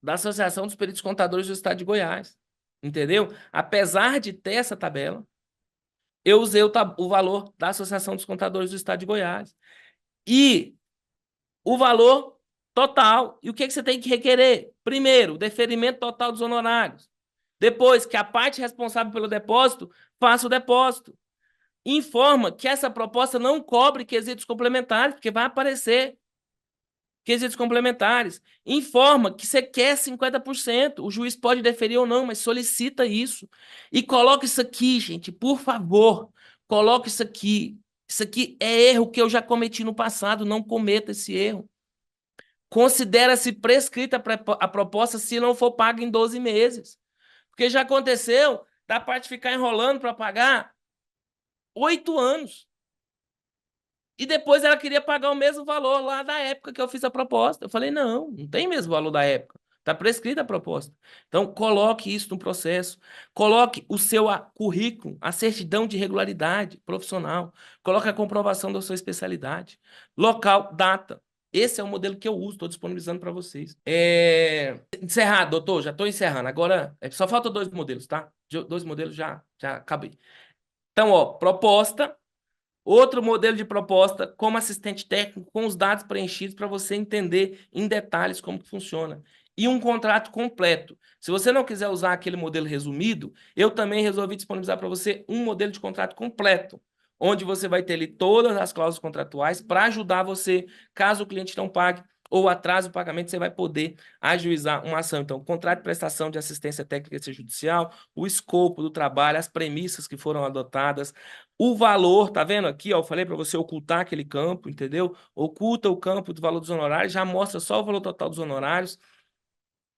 da Associação dos Peritos Contadores do Estado de Goiás, entendeu? Apesar de ter essa tabela, eu usei o valor da Associação dos Contadores do Estado de Goiás. E o valor total. E o que você tem que requerer? Primeiro, o deferimento total dos honorários. Depois, que a parte responsável pelo depósito faça o depósito. Informa que essa proposta não cobre quesitos complementares, porque vai aparecer quesitos complementares. Informa que você quer 50%. O juiz pode deferir ou não, mas solicita isso. E coloca isso aqui, gente, por favor. Coloca isso aqui. Isso aqui é erro que eu já cometi no passado. Não cometa esse erro. Considera-se prescrita a proposta se não for paga em 12 meses. Porque já aconteceu da parte ficar enrolando para pagar 8 anos. E depois ela queria pagar o mesmo valor lá da época que eu fiz a proposta. Eu falei, não, não tem mesmo valor da época. Está prescrita a proposta. Então, coloque isso no processo. Coloque o seu currículo, a certidão de regularidade profissional. Coloque a comprovação da sua especialidade. Local, data. Esse é o modelo que eu uso, estou disponibilizando para vocês. Encerrado, doutor, já estou encerrando. Agora, só faltam 2 modelos, tá? 2 modelos já acabei. Então, ó, proposta. Outro modelo de proposta como assistente técnico, com os dados preenchidos para você entender em detalhes como que funciona. E um contrato completo. Se você não quiser usar aquele modelo resumido, eu também resolvi disponibilizar para você um modelo de contrato completo, onde você vai ter ali todas as cláusulas contratuais para ajudar você, caso o cliente não pague ou atrase o pagamento, você vai poder ajuizar uma ação. Então, contrato de prestação de assistência técnica extrajudicial, o escopo do trabalho, as premissas que foram adotadas, o valor, tá vendo aqui, ó, eu falei para você ocultar aquele campo, entendeu? Oculta o campo do valor dos honorários, já mostra só o valor total dos honorários.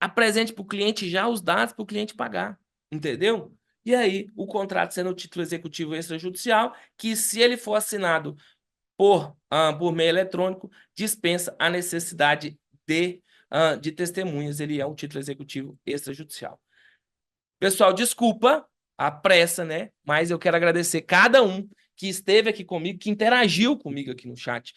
apresente para o cliente já os dados para o cliente pagar, entendeu? E aí, o contrato sendo o título executivo extrajudicial, que se ele for assinado por meio eletrônico, dispensa a necessidade de testemunhas, ele é um título executivo extrajudicial. Pessoal, desculpa a pressa, né? Mas eu quero agradecer cada um que esteve aqui comigo, que interagiu comigo aqui no chat.